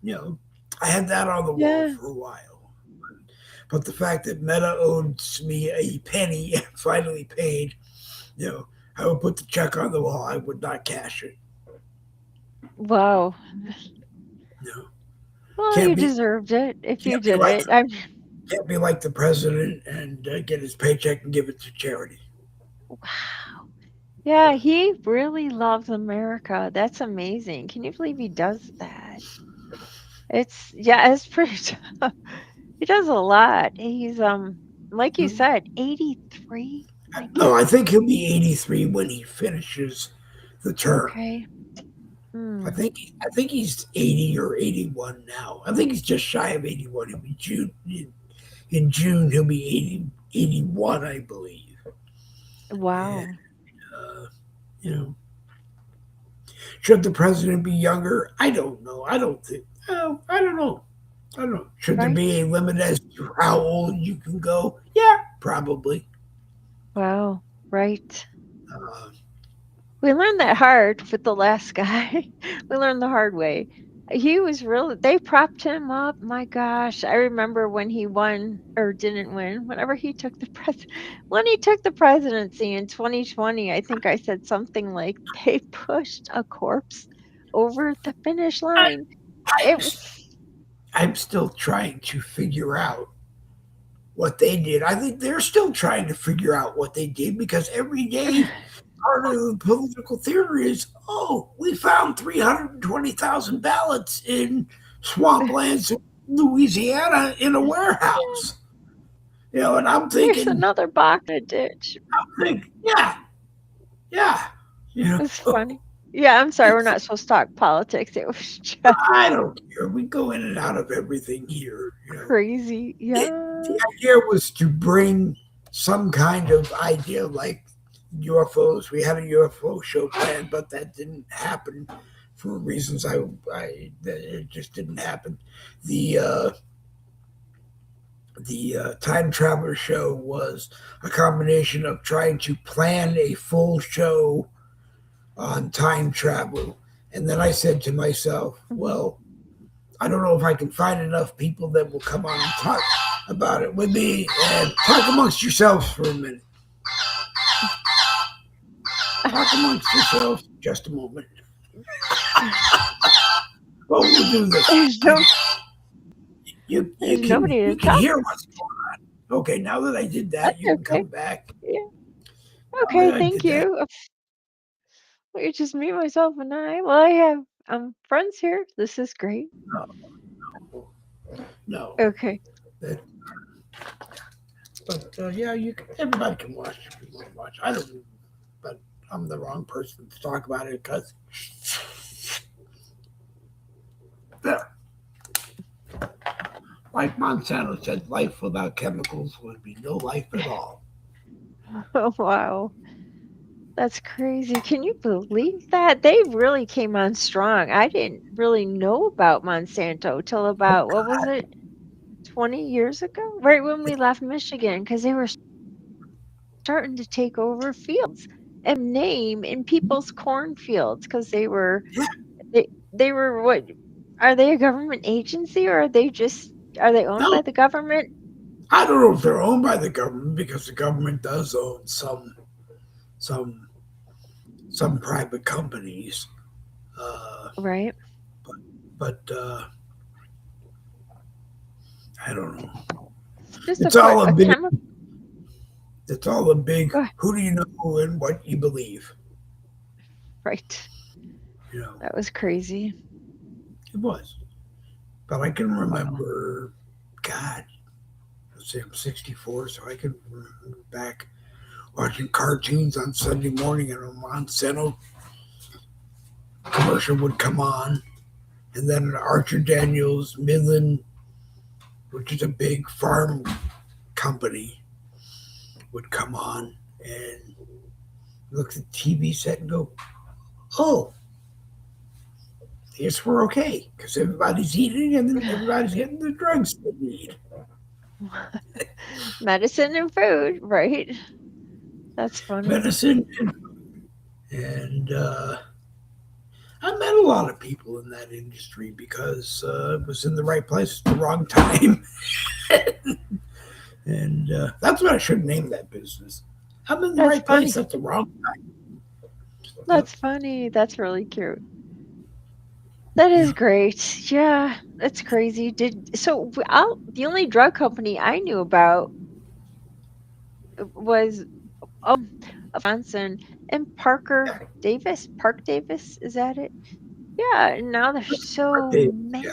I had that on the wall Yeah. for a while. But the fact that Meta owes me a penny and finally paid, you know, I would put the check on the wall. I would not cash it. Wow. You know, Well, can't you be deserved it if you can't be did like it. I'm can't be like the president and get his paycheck and give it to charity. wow. Yeah, he really loves America. That's amazing. Can you believe he does that? It's pretty tough. He does a lot. He's like you said, 83. My No, I goodness. think he'll be 83 when he finishes the term. Okay. I Hmm. think I think he's 80 or 81 now. I think he's just shy of 81. He'll be June in June. He'll be 81, I believe. And Wow. you know, should the president be younger? I don't know. I don't think. Oh, I don't know. I don't know. Should there be Right? a limit as to how old you can go? Yeah, probably. Wow. Right. Uh, We learned that hard with the last guy. We learned the hard way. He was really, they propped him up. My gosh. I remember when he won or didn't win, whenever he took the when he took the presidency in 2020, I think I said something like they pushed a corpse over the finish I, line. I'm It I'm still trying to figure out what they did. I think they're still trying to figure out what they did because every day part of the political theory is, oh, we found 320,000 ballots in swamplands in Louisiana in a warehouse. And there's another box in a ditch. yeah, yeah. You know, It's funny. Yeah, I'm sorry. We're it's not supposed to talk politics. It was just I don't care. We go in and out of everything here. crazy. The Yeah. idea was to bring some kind of idea like UFOs. We had a UFO show planned, but that didn't happen for reasons it just didn't happen. The uh, the time traveler show was a combination of trying to plan a full show on time travel, and then I said to myself, Mhm. well, I don't know if I can find enough people that will come on and talk about it with me and talk amongst yourselves for a minute. Talk amongst yourselves just a moment. Well, we'll do this. There's no You there's can nobody you to can talk hear to. what's going on. Okay, now that I did That's that, you can okay. come back. Yeah. Now Okay, that I thank did that, you. Well, it's just me, myself, and I. Well, I have friends here. This is great. no, no. Okay. That, but yeah, everybody can watch if you want to watch. I don't, but I'm the wrong person to talk about it because there, like Monsanto said, life without chemicals would be no life at all. Oh, wow. That's crazy. Can you believe that? They really came on strong. I didn't really know about Monsanto till Oh about, what was God, it, 20 years ago? Right when we it, left Michigan, because they were starting to take over fields. name in people's cornfields because Yeah, they were what? Are they a government agency or are they owned no, by the government? I don't know if they're owned by the government because the government does own some some private companies, uh, Right. but I don't know. Just It's all a a big. chemical. It's all a big. Go ahead. Who do you know and what you believe? Right. You know, That was crazy. it was. But I can Wow. remember. God, let's say I'm 64, so I can remember back watching cartoons on Sunday morning, and a Monsanto commercial would come on, and then an Archer Daniels Midland, which is a big farm company, would come on and look at the TV set and go, "Oh, I guess we're okay because everybody's eating and everybody's getting the drugs they need." Medicine and food, right? That's funny. Medicine, and I met a lot of people in that industry because I was in the right place at the wrong time. And that's what I should name that business. I'm in the That's right place funny. at the wrong time. Yep. That's funny. That's really cute. That is Yeah. great. Yeah, that's crazy. The only drug company I knew about was Johnson and Yeah. Park Davis, is that it? Yeah, and now there's so Davis. Yeah. many.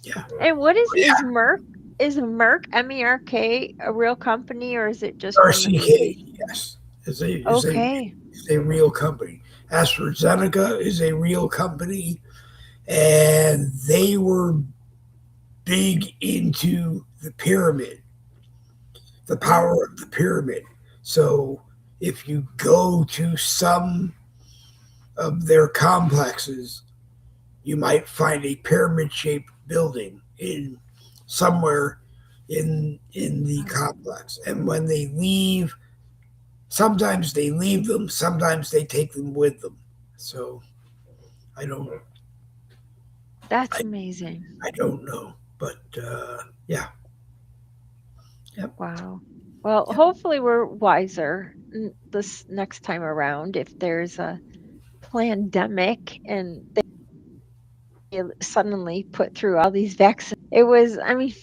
Yeah. And what Yeah. is Merck? Is Merck MERK a real company or is it just one of these? RCK. Yes. Okay. Is a real company. AstraZeneca is a real company, and they were big into the pyramid, the Mm, power of the pyramid. So if you go to some of their complexes, you might find a pyramid shaped building in somewhere in the complex. And when they leave, sometimes they leave them, sometimes they take them with them. So I don't that's I, amazing. I don't know. But yeah. Yep. Wow. Well, Yep. hopefully we're wiser this next time around if there's a pandemic and they suddenly put through all these vaccines. I mean,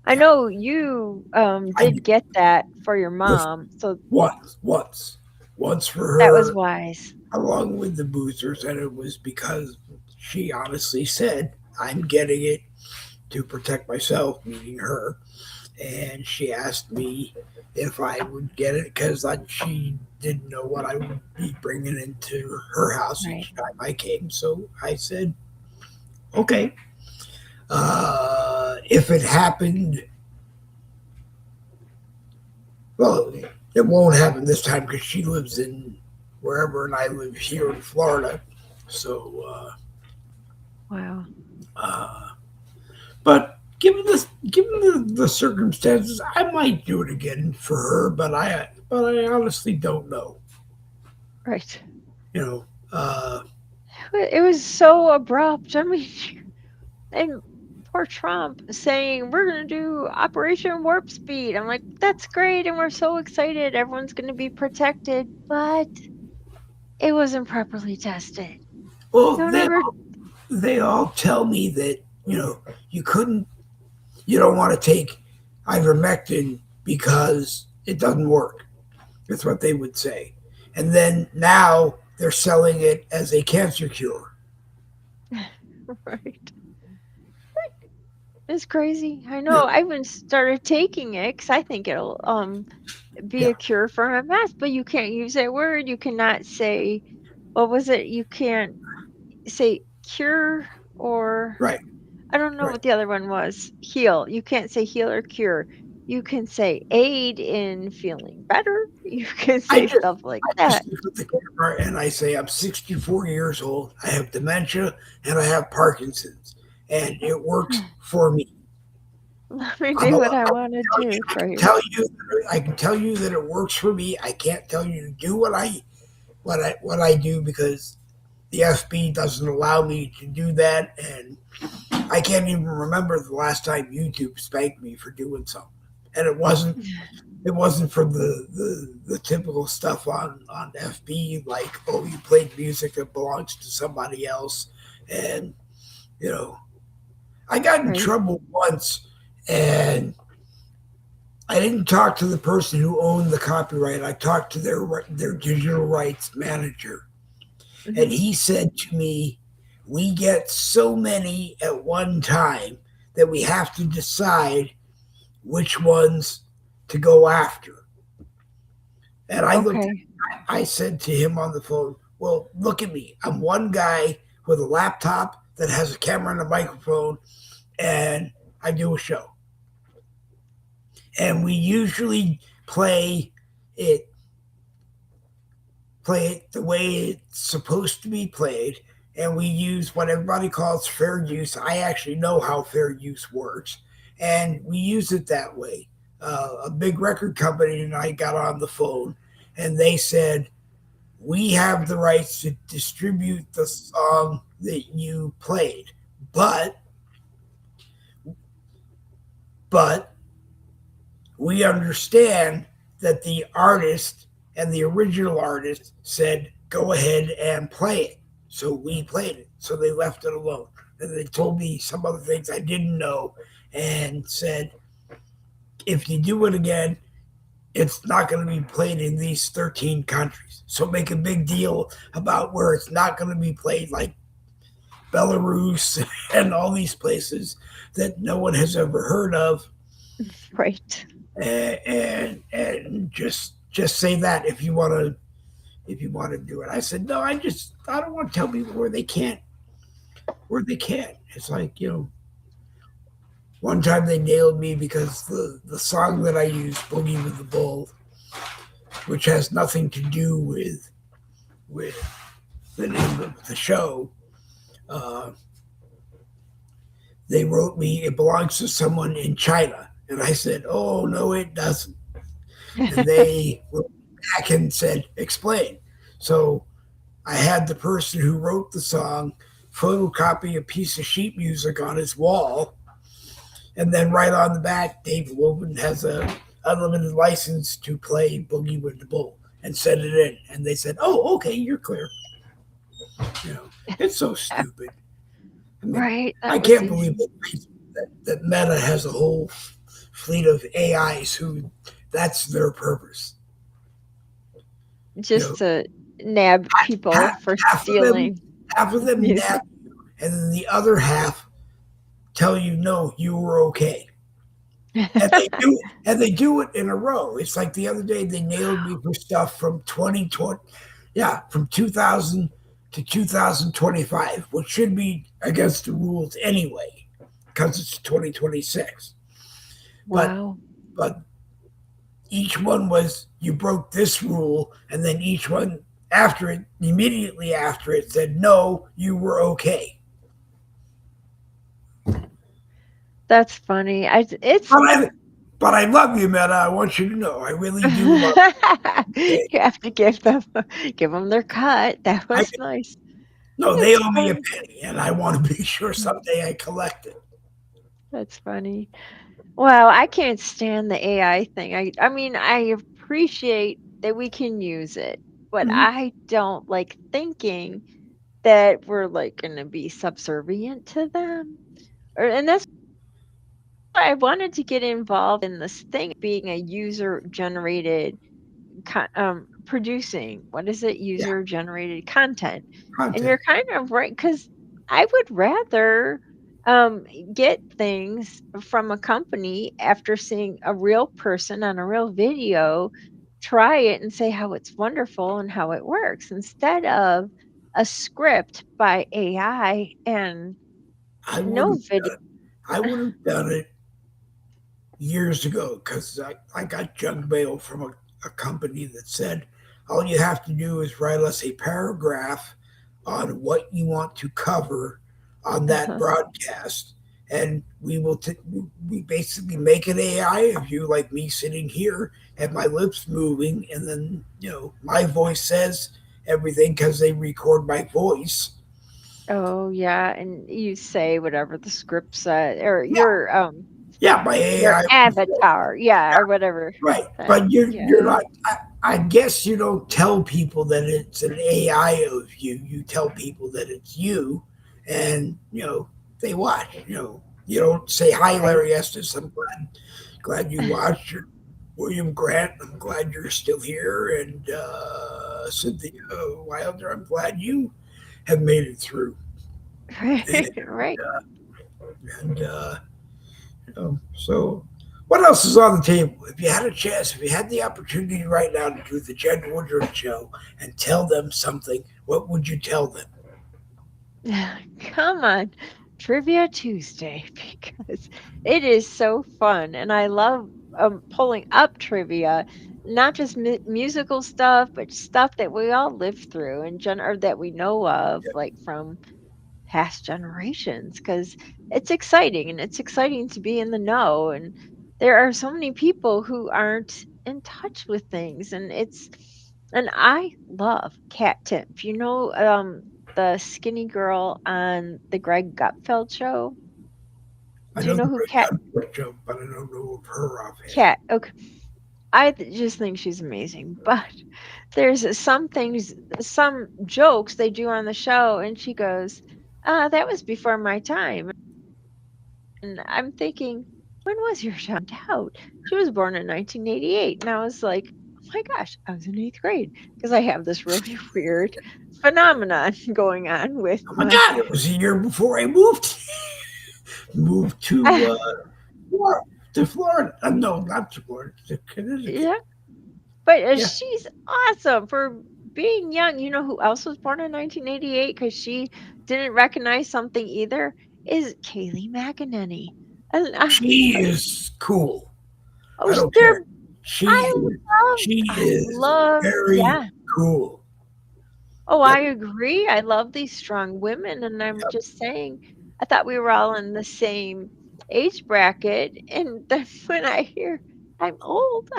I Yeah. know you I did get that for your just mom, so once for that was her wise. along with the boosters, and it was because she honestly said, "I'm getting it to protect myself," meaning her. And she asked me if I would get it because she didn't know what I would be bringing into her house Right. each time I came. So I said, "Okay." If it happened, well, it won't happen this time because she lives in wherever, and I live here in Florida. So, Wow. uh, but given the circumstances, I might do it again for her. But I honestly don't know. Right. You know, It was so abrupt. I mean, and poor Trump saying we're going to do Operation Warp Speed. I'm like, that's great, and we're so excited. Everyone's going to be protected, but it wasn't properly tested. well, Don't ever. they all tell me that you couldn't, you don't want to take ivermectin because it doesn't work. That's what they would say, and then now they're selling it as a cancer cure. Right. It's crazy. I Yeah, know. I even started taking it because I think it'll be yeah, a cure for MS, but you can't use that word. You cannot say what was it? You can't say cure or right, I don't know right. what the other one was. Heal. You can't say heal or cure. You can say aid in feeling better. You can I say just stuff like I that. just look at the camera and I say I'm 64 years old. I have dementia and I have Parkinson's, and it works for me. Let me I'm do a, what I want to do I for can you. tell you, I can tell you that it works for me. I can't tell you to do what I do because the FB doesn't allow me to do that, and I can't even remember the last time YouTube spanked me for doing something. And it wasn't for the typical stuff on FB like, oh, you played music that belongs to somebody else, and you know I got in Right. trouble once, and I didn't talk to the person who owned the copyright. I talked to their digital rights manager, and Hmm. he said to me, "We get so many at one time that we have to decide which ones to go after." And Okay. I said to him on the phone, "Well, look at me. I'm one guy with a laptop that has a camera and a microphone, and I do a show. And we usually play it play it the way it's supposed to be played, and we use what everybody calls fair use. I actually know how fair use works, and we use it that way. A big record company and I got on the phone, and they said, we have the rights to distribute the song that you played, but but we understand that the artist and the original artist said, go ahead and play it. So we played it. So they left it alone. And they told me some other things I didn't know and said, if you do it again, it's not going to be played in these 13 countries. So make a big deal about where it's not going to be played, like Belarus and all these places that no one has ever heard of, Right. and just say that if you want to do it. I said no. I don't want to tell people where they can't. It's like one time they nailed me because the song that I used, Boogie with the Bull, which has nothing to do with the name of the show. Uh, they wrote me, it belongs to someone in China. And I said, oh, no, it doesn't. And they wrote back and said, explain. So I had the person who wrote the song photocopy a piece of sheet music on his wall. And then right on the back, Dave Glovin has a unlimited license to play Boogie with the Bull and send it in. And they said, oh, okay, you're clear. It's so stupid. I mean, Right. I That was can't believe easy. that Meta has a whole fleet of AIs who that's their purpose. You know, Just to nab people half, for half of them, stealing half of them music. nab you, and then the other half tell you no, you were okay. And they do it in a row. It's like the other day they nailed me for stuff from 2020, yeah, from 2000 to 2025, which should be against the rules anyway, because it's 2026. But Wow. but each one was you broke this rule, and then each one after it, immediately after it, said no, you were okay. That's funny. It's But I but I love you, Meta. I want you to know I really do love you you. have to give them their cut. That I was nice. No, they It's owe me a fun. penny, and I want to be sure someday I collect it. That's funny. Well, I can't stand the AI thing. I mean, I appreciate that we can use it, but Mhm. I don't like thinking that we're like going to be subservient to them. And that's why I wanted to get involved in this thing, being a user generated producing, what is it, Yeah, user generated content. And content. you're kind of right, because I would rather um get things from a company after seeing a real person on a real video try it and say how it's wonderful and how it works, instead of a script by AI and I would no have video. done. I would have done it years ago because I got junk mail from a company that said all you have to do is write us a paragraph on what you want to cover on that Uh-huh. broadcast, and we basically make an AI of you, like me sitting here, and my lips moving, and then my voice says everything because they record my voice. Oh, yeah, and you say whatever the script said, or Yeah, yeah, my your AI. avatar, yeah, or whatever. Right, That, but you're yeah. not. I guess you don't tell people that it's an AI of you. You tell people that it's you, and they watch. You don't say hi, Right. Larry Estes. I'm glad you watched. Or William Grant, I'm glad you're still here, and Cynthia Wilder, I'm glad you have made it through. Right, right. And so, what else is on the table? If you had a chance, if you had the opportunity right now to do the Jed Woodruff show and tell them something, what would you tell them? Come on, Trivia Tuesday, because it is so fun, and I love pulling up trivia, not just musical stuff, but stuff that we all lived through and or that we know of, like from past generations, because it's exciting and it's exciting to be in the know. And there are so many people who aren't in touch with things. And I love Kat Timpf. The skinny girl on the Greg Gutfeld show? I Do you know know the who Red Kat? Gun joke, but I don't know of her offhand. Kat. Okay. Just think she's amazing. But there's some things, some jokes they do on the show, and she goes, that was before my time. And I'm thinking, when was your child out? She was born in 1988. And I was like, oh my gosh, I was in eighth grade because I have this really weird phenomenon going on with Oh my my. God! It was a year before I moved Flor- to Florida. No, not to Florida, to Connecticut. Yeah, but Yeah, she's awesome for being young. You know who else was born in 1988 because she didn't recognize something either? Is Kaylee McEnany. And I'm she like, is cool. oh, I don't they're care. She I she I is love, very yeah. cool. Oh, Yep. I agree. I love these strong women, and I'm just saying, I thought we were all in the same age bracket, and then when I hear I'm old,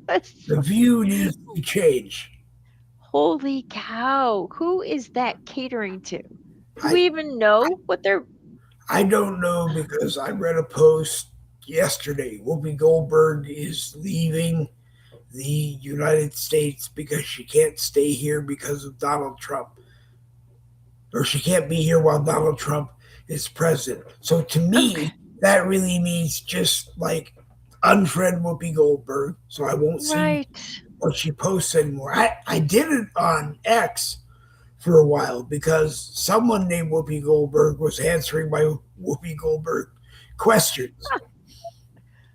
that's The view needs to change. holy cow! Who is that catering to? Do I we even know what they're? I don't know because I read a post yesterday. Whoopi Goldberg is leaving the United States because she can't stay here because of Donald Trump, or she can't be here while Donald Trump is president. So to Okay, me, that really means just like unfriend Whoopi Goldberg, so I won't see right. what she posts anymore. I did it on X for a while because someone named Whoopi Goldberg was answering my Whoopi Goldberg questions.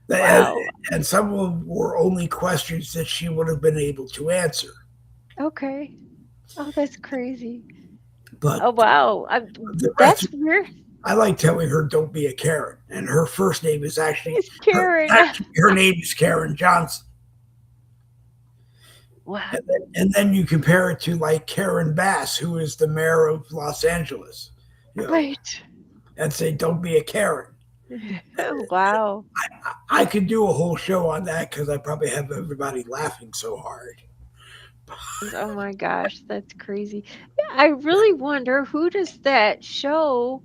And, Wow. and some of them were only questions that she would have been able to answer. Okay. Oh, that's crazy. But Oh, wow. the rest, That's weird. I like telling her, "Don't be a Karen," and her first name is actually It's Karen. her name is Karen Johnson. Wow. And then you compare it to like Karen Bass, who is the mayor of Los Angeles, you know, Right. and say, "Don't be a Karen." Wow. I could do a whole show on that because I probably have everybody laughing so hard. Oh my gosh, that's crazy. Yeah, I really wonder who does that show,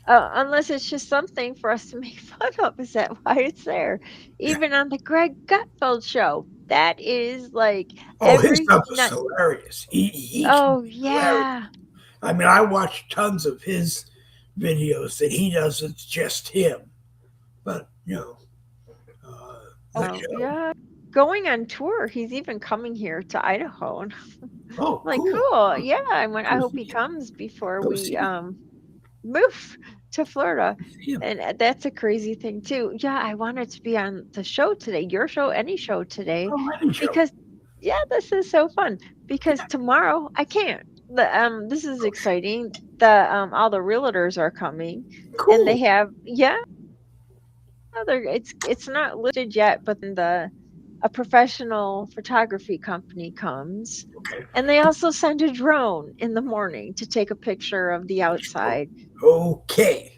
unless it's just something for us to make fun of. Is that why it's there? Even on the Greg Gutfeld show, that is like Oh, his every stuff is not. hilarious. He can Oh be hilarious. yeah, I mean, I watch tons of his videos that he does. It's just him, but the oh show. yeah. Going on tour, he's even coming here to Idaho, and I'm Oh, like, cool. cool. Yeah, I Go hope he see him. comes before Go we see him. move to Florida. See him. And that's a crazy thing too. Yeah, I wanted to be on the show today, your show, any show today, Oh, any show. because yeah, this is so fun. Because tomorrow I can't. This is exciting. The all the realtors are coming, and they Cool. have yeah, it's not listed yet, but then the a professional photography company comes, Okay. and they also send a drone in the morning to take a picture of the outside. Okay.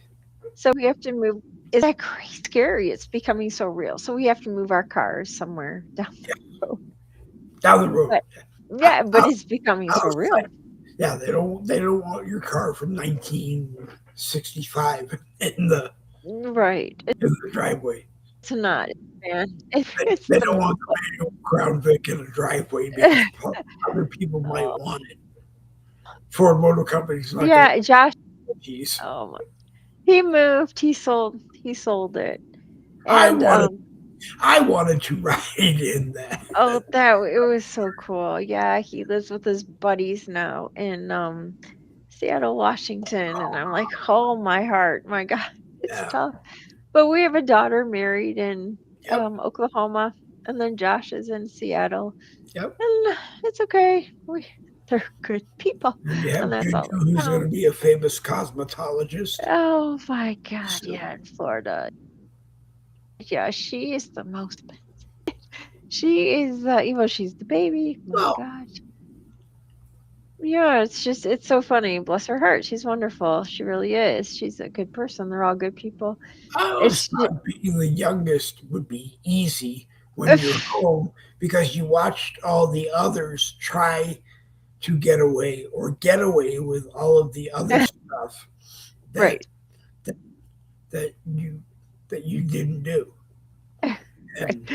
So we have to move. is that crazy scary? It's becoming so real. So we have to move our cars somewhere down the road. Down the road. But yeah, but it's becoming so real. Outside. Yeah, they don't want your car from 1965 Right. in the driveway. It's not, man. It's They the don't want the manual Crown Vic in the driveway because other people might oh, want it. Ford Motor Company's not going yeah, Josh. to geez. Oh my, he moved. He sold it. I And wanted I wanted to ride in that. oh, that it was so cool. Yeah, he lives with his buddies now in Seattle, Washington, and I'm like, oh my heart, my God, it's Yeah. tough. But we have a daughter married in Yep. Oklahoma, and then Josh is in Seattle, Yep. and it's okay. They're good people, And you and have that's all Juju, that who's going to counts. be a famous cosmetologist. Oh my God, So, yeah, in Florida. Yeah, she is the most. She is, she's the baby. My well, God. Yeah, it's so funny. Bless her heart. She's wonderful. She really is. She's a good person. They're all good people. I always It's thought being the youngest would be easy when you're home because you watched all the others try to get away with all of the other stuff that right. that, that you didn't do. Right. And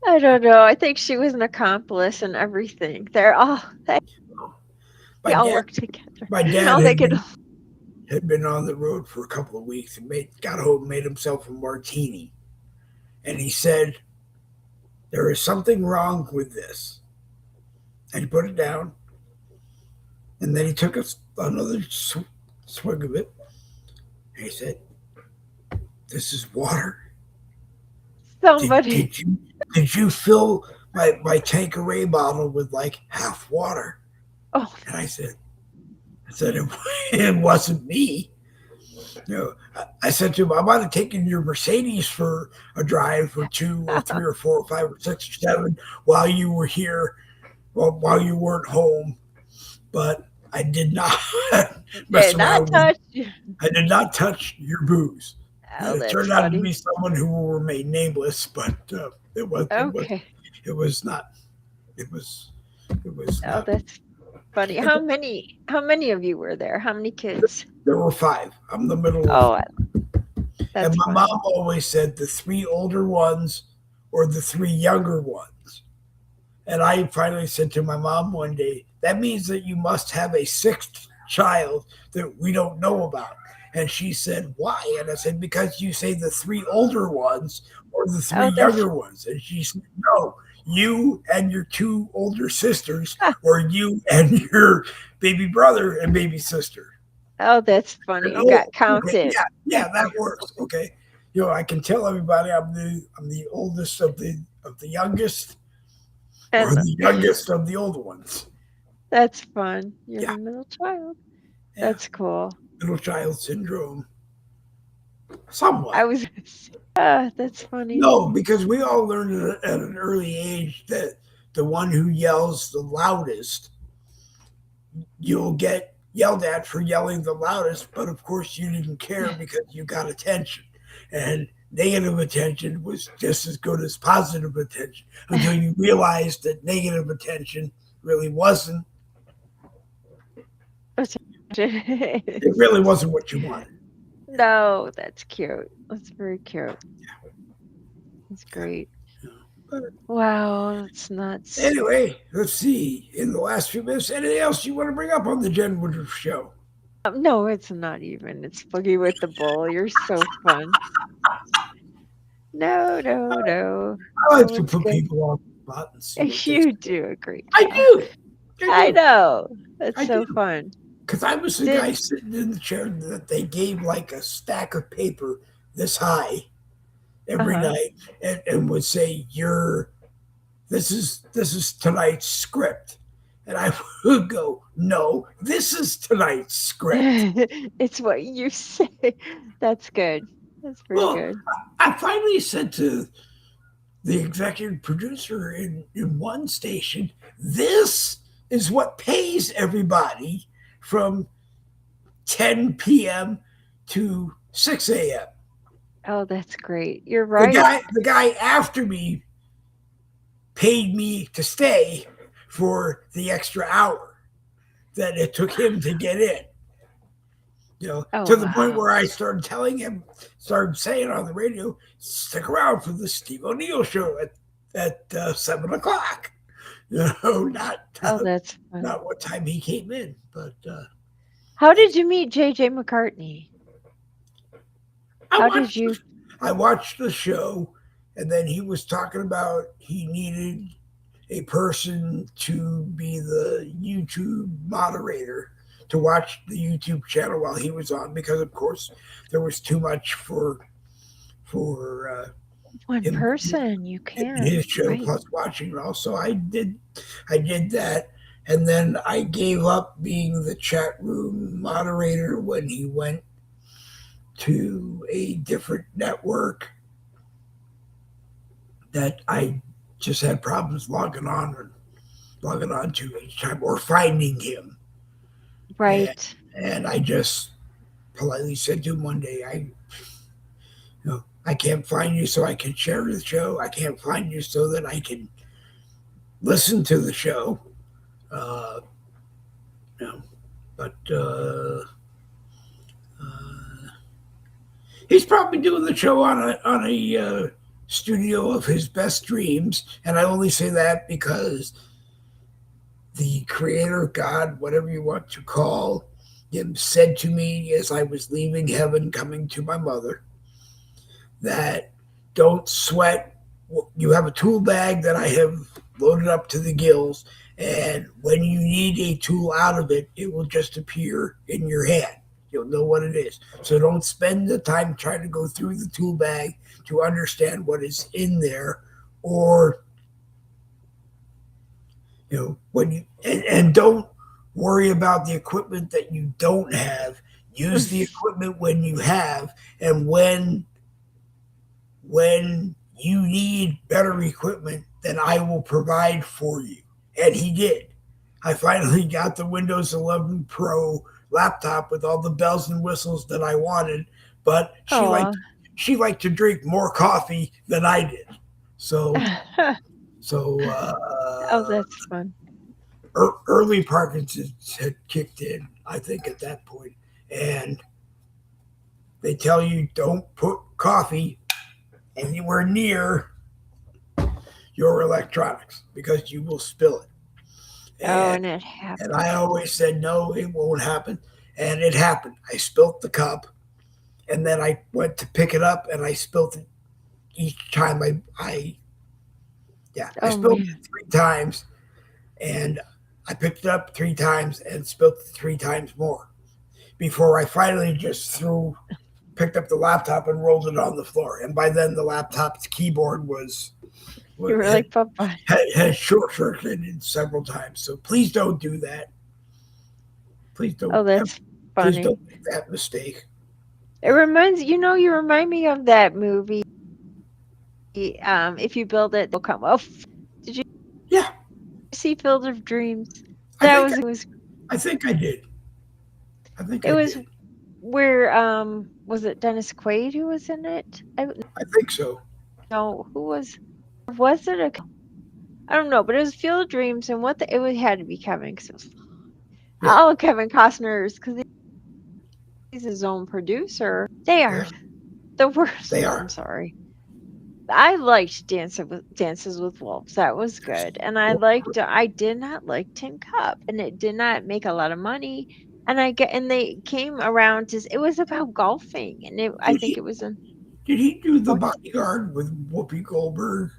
I don't know. I think she was an accomplice in everything. They my all dad work together. my dad All they could. had been on the road for a couple of weeks and got home, made himself a martini, and he said, "There is something wrong with this." And he put it down, and then he took another swig of it, and he said, "This is water. Did, Somebody. did you did you fill my Tanqueray bottle with like half water?" Oh, And I said it wasn't me. I said to him, I might have taken your Mercedes for a drive or two or three or four or five or six or seven while you were here, while you weren't home, but I did not mess did not around with. touch you. I did not touch your booze. Oh, It that's turned out to funny. be someone who will remain nameless, but Okay. it was not it was Oh, not. that's funny. How many of you were there? How many kids? There were five. I'm the middle of, Oh, and that's my funny. mom always said the three older ones or the three younger ones. And I finally said to my mom one day, that means that you must have a sixth child that we don't know about. And she said, why? And I said, because you say the three older ones or the three Oh, that's younger ones. And she said, no, you and your two older sisters, or you and your baby brother and baby sister. oh, that's And, funny. You oh, got okay, counted. yeah, that works. Okay, I can tell everybody I'm the oldest of the youngest, or And the youngest of the older ones. that's fun. You're Yeah, the middle child. yeah, That's cool. middle child syndrome, I somewhat. was, that's funny. No, because we all learned at an early age that the one who yells the loudest, you'll get yelled at for yelling the loudest. But of course, you didn't care because you got attention, and negative attention was just as good as positive attention until you realized that negative attention really wasn't. It really wasn't what you wanted. No, that's cute. That's very cute. That's great. But Wow, that's nuts. anyway, let's see. In the last few minutes, anything else you want to bring up on the Jen Woodruff show? No, it's not even. It's Boogie with the Bull. You're so fun. No, no, no. I like No, to it's put good. people on the spot and see what they say. You do a great I job. do. I know. That's I so do. fun. Because I was the Did guy sitting in the chair that they gave like a stack of paper this high every uh-huh. night and would say, this is tonight's script. And I would go, no, this is tonight's script. It's what you say. That's good. That's pretty Well, good. I finally said to the executive producer in one station, this is what pays everybody from 10 p.m. to 6 a.m. Oh, that's great. You're The right. guy after me paid me to stay for the extra hour that it took him to get in. Oh, To the point wow. where I started saying on the radio, stick around for the Steve O'Neill show at 7 o'clock. Not Oh, that's fun. not what time he came in, but How did you meet J.J. McCartney? I How did watched you? I watched the show, and then he was talking about he needed a person to be the YouTube moderator to watch the YouTube channel while he was on, because of course there was too much for One him person, you in can't. his show Right. plus watching it all. So I did that, and then I gave up being the chat room moderator when he went to a different network that I just had problems logging on to each time, or finding him. And, Right. and I just politely said to him one day, I can't find you so I can share the show. I can't find you so that I can listen to the show. Uh, you know, but he's probably doing the show on a studio of his best dreams, and I only say that because the creator, God, whatever you want to call him, said to me as I was leaving heaven coming to my mother that don't sweat. You have a tool bag that I have loaded up to the gills, and when you need a tool out of it, it will just appear in your hand. You'll know what it is. So don't spend the time trying to go through the tool bag to understand what is in there, or when and don't worry about the equipment that you don't have. Use the equipment when you have, and when you need better equipment, then I will provide for you. And he did. I finally got the Windows 11 Pro laptop with all the bells and whistles that I wanted, but Oh. she liked to drink more coffee than I did. So Oh, that's fun. early Parkinson's had kicked in, I think, at that point. And they tell you don't put coffee anywhere near your electronics because you will spill it. Oh, And, and it and happened. I always said, no, it won't happen. And it happened. I spilt the cup, and then I went to pick it up, and I spilt it each time I Oh, spilled man. it 3 times, and I picked it up 3 times and spilt it 3 times more before I finally just picked up the laptop and rolled it on the floor. And by then, the laptop's keyboard You were like, Papa. had short circuited several times. So please don't do that. Please Oh, don't. that's Please funny. don't make that mistake. It reminds you remind me of that movie. If you build it, they'll come. Oh, did you Yeah, see Field of Dreams? I That think was I think I did. I think it I was did. where was it Dennis Quaid who was in it? I don't I think so. know who was it a I don't know, but it was Field of Dreams, and it had to be Kevin because it was Yeah, all of Kevin Costner's because he's his own producer. They they are are. the worst. They I'm are. sorry. I liked Dances with Wolves. That was good, and I did not like Tin Cup, and it did not make a lot of money. And they came around to it was about golfing, and I Did think he it was in did he do the what? bodyguard with Whoopi Goldberg,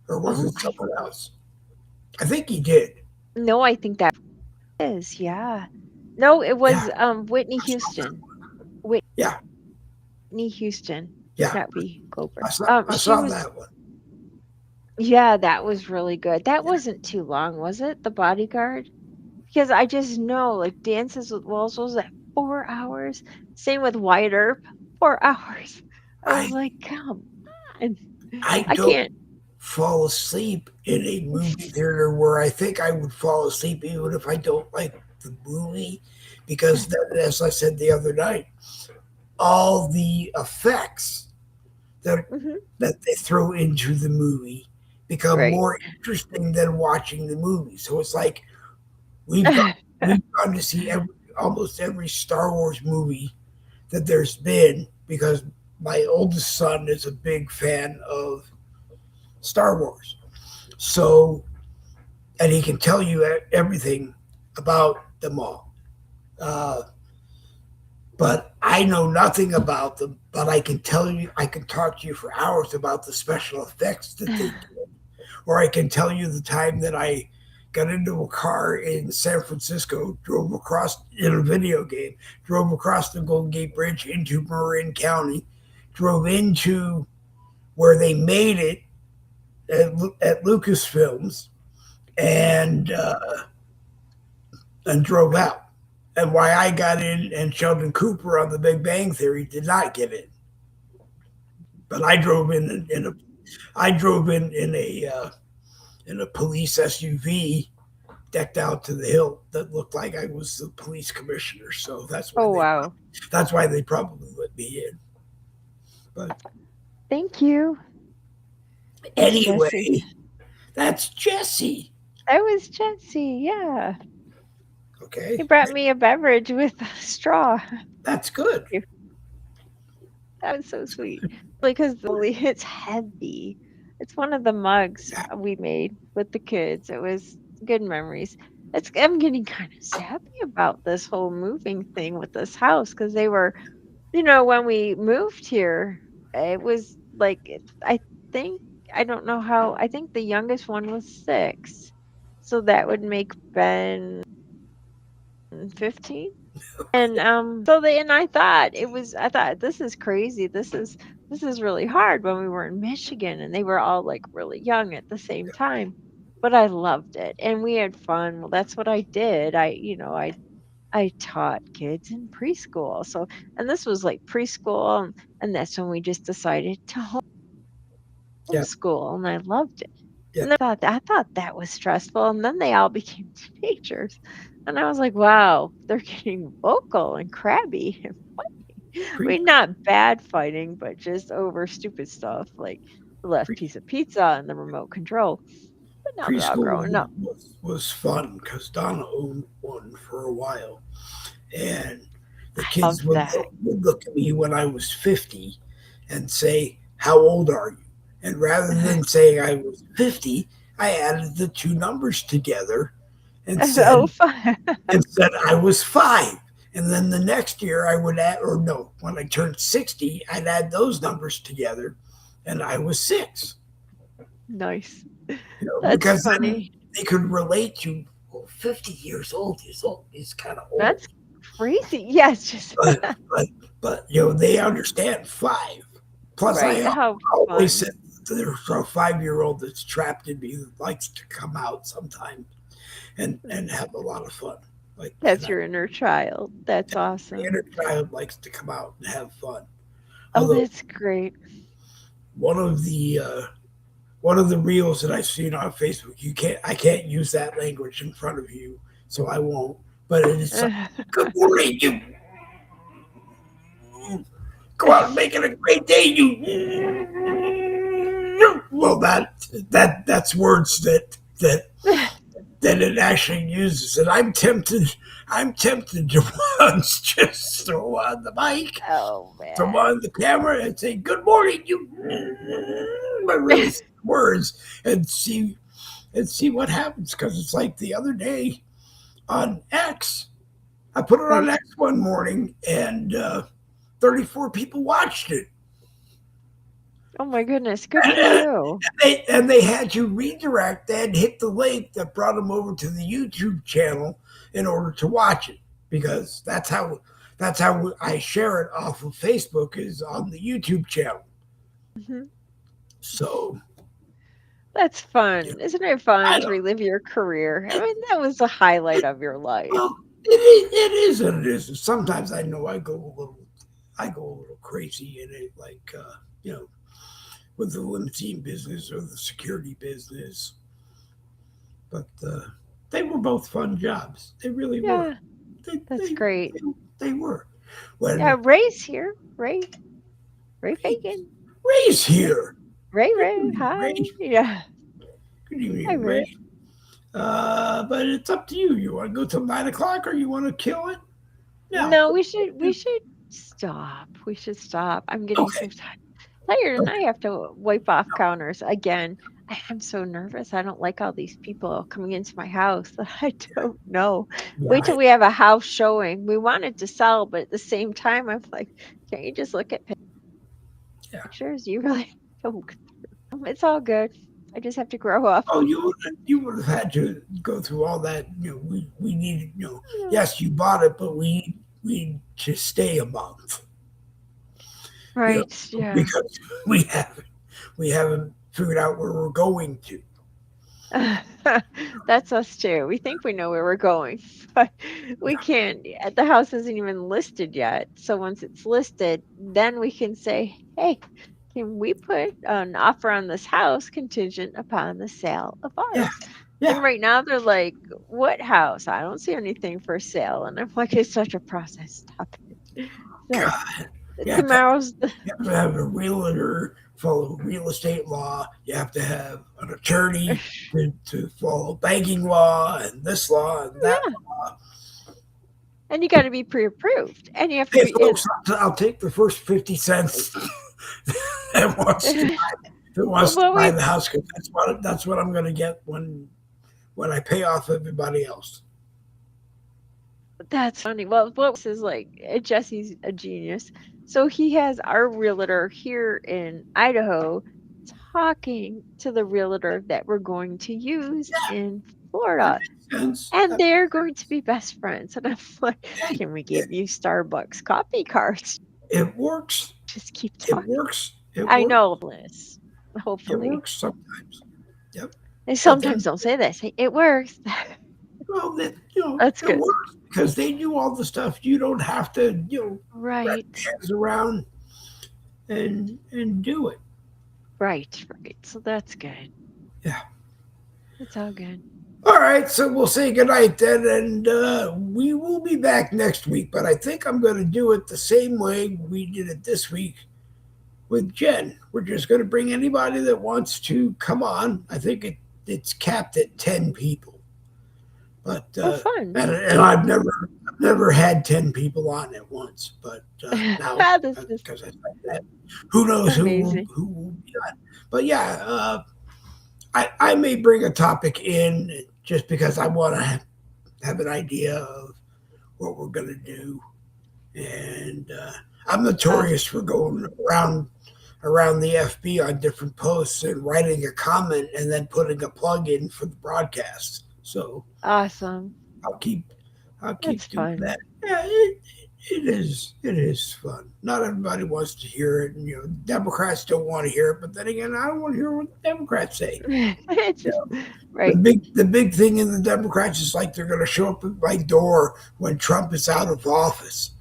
or was Oh, it someone else? I think he did. no, I think that is yeah. No, it Yeah, was Whitney Houston. yeah, Whitney Houston, yeah. not be Goldberg. I She saw was that one. yeah, that was really good. That Yeah, wasn't too long, was it? The Bodyguard? Because I just know, like, Dances with Wolves was at 4 hours. Same with Wyatt Earp, 4 hours. I was I like, come on. I I don't can't. fall asleep in a movie theater where I think I would fall asleep even if I don't like the movie, because that, as I said the other night, all the effects that Hmm. that they throw into the movie become Right. more interesting than watching the movie. So it's like we've got we've gone to see almost every Star Wars movie that there's been because my oldest son is a big fan of Star Wars. So, and he can tell you everything about them all. Uh, but I know nothing about them. But I can tell you, I can talk to you for hours about the special effects that they did, or I can tell you the time that I got into a car in San Francisco, drove across in a video game, drove across the Golden Gate Bridge into Marin County, drove into where they made it at Lucasfilms, and and drove out. And why I got in and Sheldon Cooper on The Big Bang Theory did not get in. But I drove in a I drove in a police SUV decked out to the hilt that looked like I was the police commissioner. So Oh, wow. that's why they probably let me in. But Thank you. That's Jesse. anyway, that's Jesse. That was Jesse. Yeah. He Okay, brought me a beverage with a straw. that's good. That was so sweet. Because it's heavy. It's one of the mugs we made with the kids. It was good memories. I'm getting kind of sappy about this whole moving thing with this house because they were, when we moved here, it was like, I think, I don't know how, I think the youngest one was 6. So that would make Ben 15. And I thought this is crazy. This is really hard when we were in Michigan and they were all like really young at the same time. But I loved it and we had fun. Well, that's what I did. I taught kids in preschool. So, and this was like preschool, and that's when we just decided to Yeah, homeschool, and I loved it. yeah, And then I thought that was stressful, and then they all became teenagers, and I was like, wow, they're getting vocal and crabby. I pre, mean, not bad fighting, but just over stupid stuff like the left pre, piece of pizza and the remote control. But now they're all preschool growing up. was fun because Donna owned one for a while, and the I kids love that. would look at me when I was 50 and say, "How old are you?" And rather than saying I was 50, I added the two numbers together and Oh, fun. said I was 5. And then the next year I would add, or no, when I turned 60, I'd add those numbers together, and I was 6. Nice. That's Because then funny. they could relate to, well, 50 years old is kind of old. That's crazy. Yes, just But they understand 5. Plus, right. I How always fun. said there's a 5-year-old that's trapped in me that likes to come out sometime and have a lot of fun. Like, and That's your inner child. That's my awesome. inner child likes to come out and have fun. Oh, Although that's great. one of the one of the reels that I've seen on Facebook, I can't use that language in front of you, so I won't. But it is good morning, you go out and make it a great day, you. Well, that's words that it actually uses, and I'm tempted to once just throw on the mic, Oh throw man. on the camera, and say good morning, you. But really words and see what happens because it's like the other day on X. I put it on Right. X one morning and 34 people watched it. Oh my goodness. Good for And you. they had to redirect. They had to hit the link that brought them over to the YouTube channel in order to watch it because that's how I share it off of Facebook is on the YouTube channel. Hmm. So That's you know, fun. Isn't it fun I to don't. relive your career? I It, mean, that was the highlight of your life. well, it is and it isn't. Sometimes I know I go a little crazy in it, like with the limousine business or the security business. But they were both fun jobs. They really were. Yeah, They that's they great. they were. Yeah, When Ray's here. Ray. Ray Fagan. Ray's here. Ray. Good Ray. evening, Hi. Ray. Yeah. Good Hi, evening, Ray. Ray. But it's up to you. You want to go till 9 o'clock, or you want to kill it? No, we should stop. We should stop. I'm getting so Okay. tired and I Okay. have to wipe off counters again. I'm so nervous. I don't like all these people coming into my house that I don't know. Yeah. Wait till we have a house showing. We wanted to sell, but at the same time, I'm like, can't you just look at Yeah. pictures? You really don't. It's all good. I just have to grow up. Oh, you would have had to go through all that. We needed. Yeah. Yes, you bought it, but we need to stay a month. Right. Yeah. Because we haven't figured out where we're going to. That's us too. We think we know where we're going, but we can't. The house isn't even listed yet. So once it's listed, then we can say, hey, can we put an offer on this house contingent upon the sale of Yeah. ours? Yeah. And right now they're like, what house? I don't see anything for sale. And I'm like, it's such a process. Stop it. So God. tomorrow's You have to have a realtor follow real estate law. You have to have an attorney to follow banking law and this law and that law. And you got to be pre-approved, and you have to Hey, be. folks, I'll take the first 50 cents that wants to buy the house, because that's what I'm going to get when I pay off everybody else. That's funny. Well, what is like Jesse's a genius. So he has our realtor here in Idaho talking to the realtor that we're going to use in Florida. And they're going to be best friends. And I'm like, can we give you Starbucks coffee cards? It works. Just keep talking. It works. I know, Liz. Hopefully. It works sometimes. Yep. And sometimes don't say that. Say, it works. Well, That's it good. works because they do all the stuff. You don't have to, Right. wrap your hands around and do it. Right. So that's good. Yeah. It's all good. All right, so we'll say goodnight then, and we will be back next week. But I think I'm going to do it the same way we did it this week with Jen. We're just going to bring anybody that wants to come on. I think it's capped at 10 people. But fun. And I've never had 10 people on at once. But now, because I said that, who knows who will be on? But yeah, I may bring a topic in just because I want to have an idea of what we're going to do. And I'm notorious for going around the FB on different posts and writing a comment and then putting a plug in for the broadcast. So awesome. I'll keep That's doing fun. that. Yeah, it is fun. Not everybody wants to hear it, and Democrats don't want to hear it. But then again, I don't want to hear what the Democrats say. Right. The big thing in the Democrats is like they're going to show up at my door when Trump is out of office.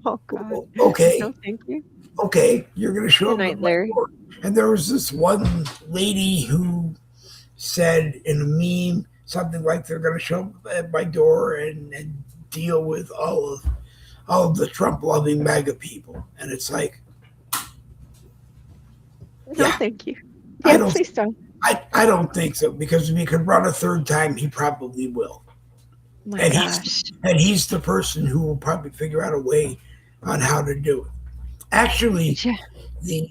Oh God. Okay. No, thank you. Okay, you're going to show up at my Larry. door. And there was this one lady who said in a meme something like they're going to show up at my door and deal with all of the Trump-loving MAGA people. And it's like, no, thank you. Yeah, please don't. I don't think so, because if he could run a third time, he probably will. My gosh. He's the person who will probably figure out a way on how to do it. Actually, the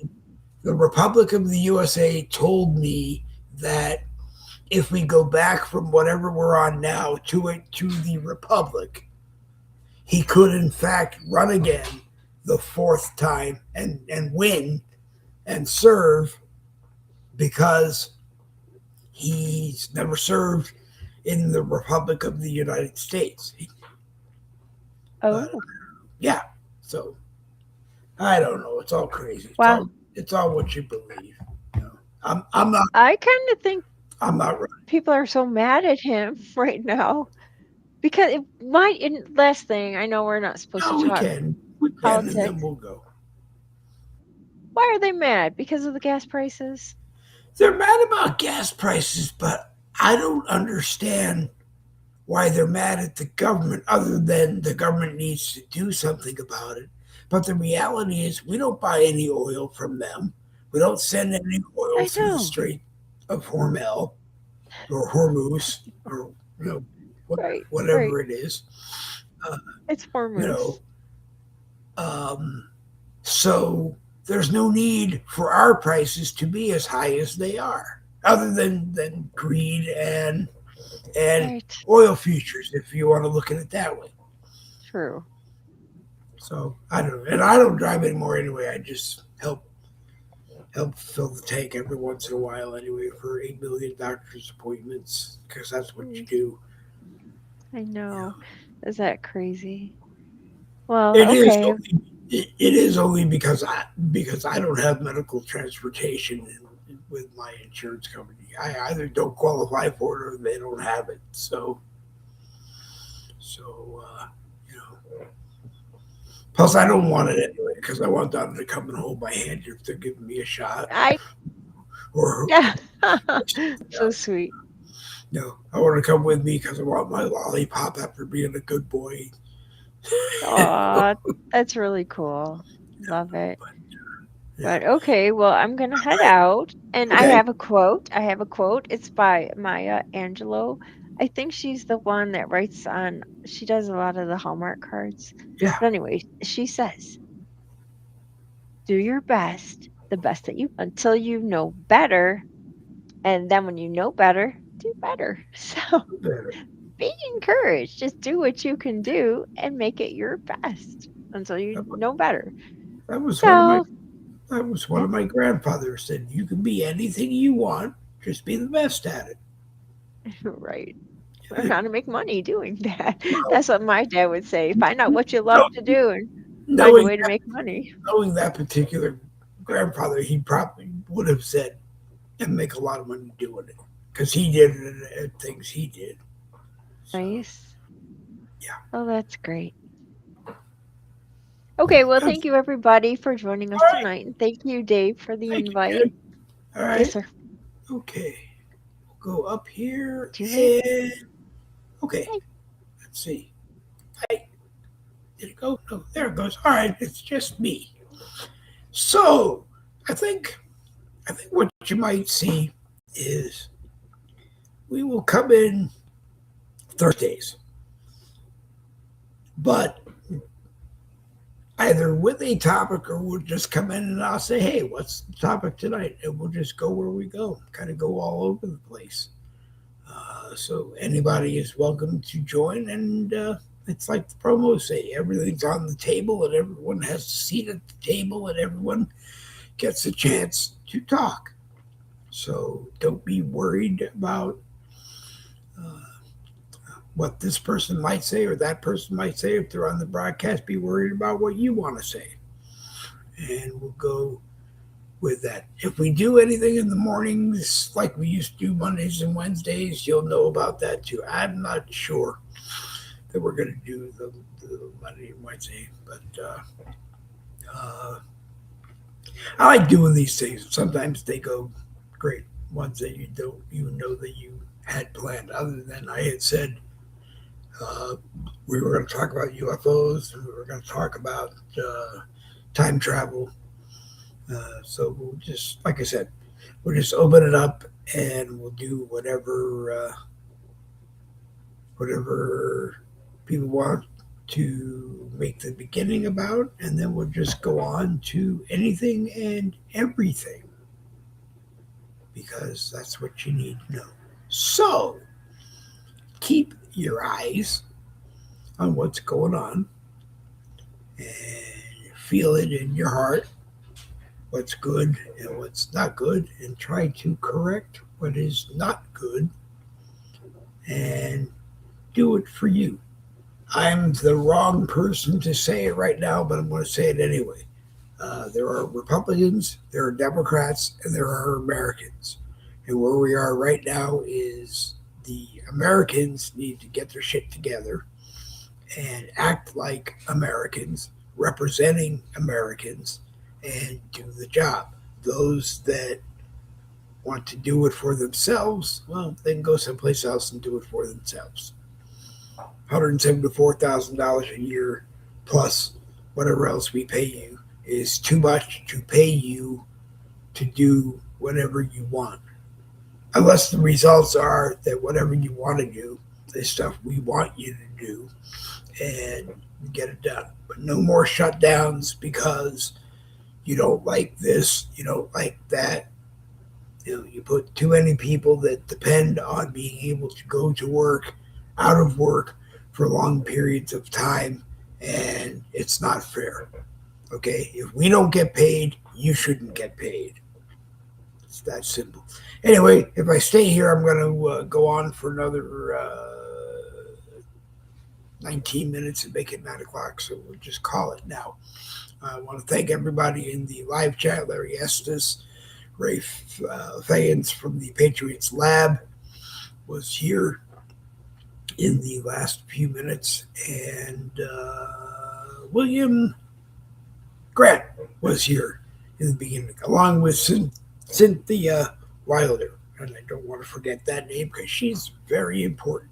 Republic of the USA told me that if we go back from whatever we're on now to the Republic, he could in fact run again the fourth time and win and serve, because he's never served in the Republic of the United States. Yeah. So I don't know. It's all crazy. Wow. It's all what you believe. I'm not. I kind of think I'm not right. People are so mad at him right now because it might. And last thing, I know we're not supposed to talk. We can, and then we'll go. Why are they mad? Because of the gas prices? They're mad about gas prices, but I don't understand why they're mad at the government, other than the government needs to do something about it. But the reality is, we don't buy any oil from them. We don't send any oil I through the know. Strait of Hormel or Hormuz or Right. Right. whatever it is. Uh, It's you Hormuz. know, um, so there's no need for our prices to be as high as they are, other than greed and Right. oil futures, if you want to look at it that way. True. So I don't know, and I don't drive anymore anyway. I just help fill the tank every once in a while anyway for 8 million doctor's appointments because that's what you Mm, do. I You know. know, Is that crazy? Well, it is okay. only it is only because I don't have medical transportation with my insurance company. I either don't qualify for it or they don't have it. So you know. Plus, I don't Right. want it anyway because I want them to come and hold my hand if they're giving me a shot I or Yeah. something So else. sweet. No, I want to come with me because I want my lollipop after being a good boy. Aw, that's really cool. Love it. But yeah, But okay, well, I'm gonna head right. out, and I Okay. have a quote. I have a quote. It's by Maya Angelou. I think she's the one that writes on. She does a lot of the Hallmark cards. Yeah. But anyway, she says, "Do your best, the best that you until you know better, and then when you know better, do better." So Better. be encouraged. Just do what you can do and make it your best until you That know better. that was one of my So, that was one yeah, of my grandfathers said. You can be anything you want. Just be the best at right. Learn it. how to make money doing that. Well, That's what my dad would say. Find out what you love no, to do and find a knowing way to make money. knowing that particular grandfather, he probably would have said and make a lot of money doing it because he did it at things he did. So Nice. yeah. Oh, that's great. Okay, well, That's, thank you everybody for joining us all right. tonight. And thank you, Dave, for the Thank you, invite. Jen. All Yes, right. sir. Okay. We'll go up here Do you ready? and okay. Hey. Let's see. Hey, did it go? No, there it goes. All right. It's just me. So I think I think what you might see is we will come in Thursdays, but either with a topic or we'll just come in and I'll say, hey, what's the topic tonight? And we'll just go where we go, kind of go all over the place. So anybody is welcome to join. And it's like the promos say everything's on the table and everyone has a seat at the table and everyone gets a chance to talk. So don't be worried about uh, what this person might say or that person might say. If they're on the broadcast, be worried about what you want to say. And we'll go with that. If we do anything in the mornings like we used to do Mondays and Wednesdays, you'll know about that too. I'm not sure that we're going to do the Monday and Wednesday, but uh, I like doing these things. Sometimes they go great, ones that you don't even know that you had planned, other than I had said uh, we were going to talk about UFOs and we were going to talk about time travel. So we'll just, like I said, we'll just open it up and we'll do whatever people want to make the beginning about, and then we'll just go on to anything and everything because that's what you need to know. So keep your eyes on what's going on and feel it in your heart what's good and what's not good and try to correct what is not good and do it for you. I'm the wrong person to say it right now, but I'm going to say it anyway. There are Republicans, there are Democrats, and there are Americans. And where we are right now is the Americans need to get their shit together and act like Americans, representing Americans, and do the job. Those that want to do it for themselves, well, they can go someplace else and do it for themselves. $174,000 a year plus whatever else we pay you is too much to pay you to do whatever you want. Unless the results are that whatever you want to do is stuff we want you to do and get it done. But no more shutdowns because you don't like this, you don't like that. You put too many people that depend on being able to go to work, out of work for long periods of time, and it's not fair. Okay, if we don't get paid, you shouldn't get paid. It's that simple. Anyway, if I stay here, I'm going to go on for another 19 minutes and make it 9 o'clock, so we'll just call it now. I want to thank everybody in the live chat. Larry Estes, Ray Fayens from the Patriots Lab was here in the last few minutes, and William Grant was here in the beginning, along with Cynthia Wilder. And I don't want to forget that name because she's very important.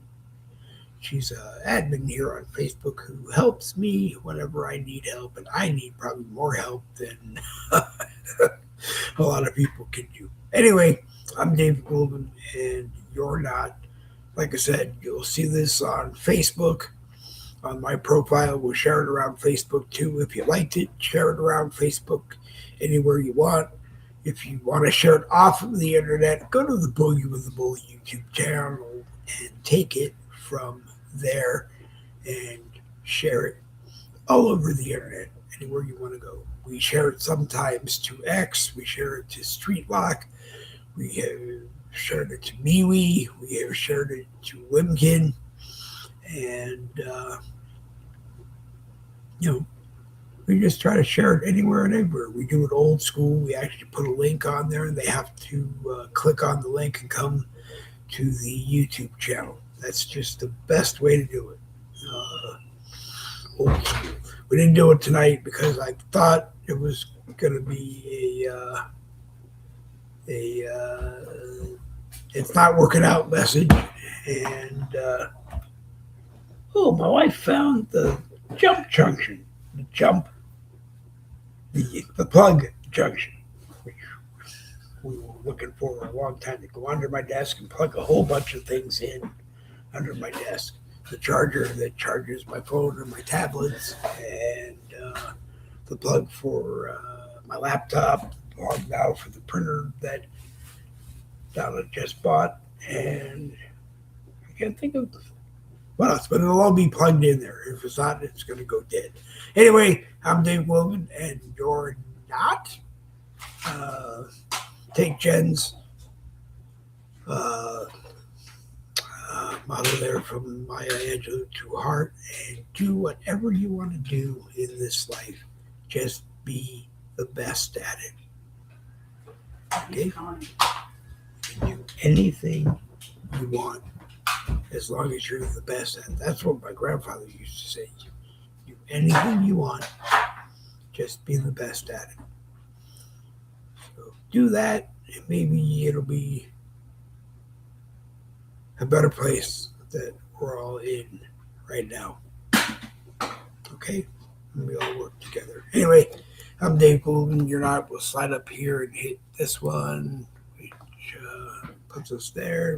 She's an admin here on Facebook who helps me whenever I need help, and I need probably more help than a lot of people can do. Anyway, I'm Dave Glovin, and you're not. Like I said, you'll see this on Facebook, on my profile. We'll share it around Facebook too. If you liked it, share it around Facebook anywhere you want. If you want to share it off of the internet, go to the Boogie with the Bully YouTube channel and take it from there and share it all over the internet, anywhere you want to go. We share it sometimes to X, we share it to Streetlock, we have shared it to MeWe, we have shared it to Wimkin, and we just try to share it anywhere and everywhere. We do it old school. We actually put a link on there, and they have to click on the link and come to the YouTube channel. That's just the best way to do it. Old school. We didn't do it tonight because I thought it was going to be it's not working out message. And my wife found the jump junction, the plug junction, which we were looking for a long time, to go under my desk and plug a whole bunch of things in under my desk. The charger that charges my phone or my tablets, and the plug for my laptop, plug now for the printer that Donna just bought, and I can't think of what else, but it'll all be plugged in there. If it's not, it's going to go dead. Anyway, I'm Dave Glovin, and you're not. Take Jen's motto there from Maya Angelou to heart, and do whatever you want to do in this life. Just be the best at it. Okay? You can do anything you want as long as you're the best at it. That's what my grandfather used to say. Do anything you want, just be the best at it. So do that, and maybe it'll be a better place that we're all in right now. Okay? And we all work together. Anyway, I'm Dave Glovin. You're not. We'll slide up here and hit this one, which puts us there.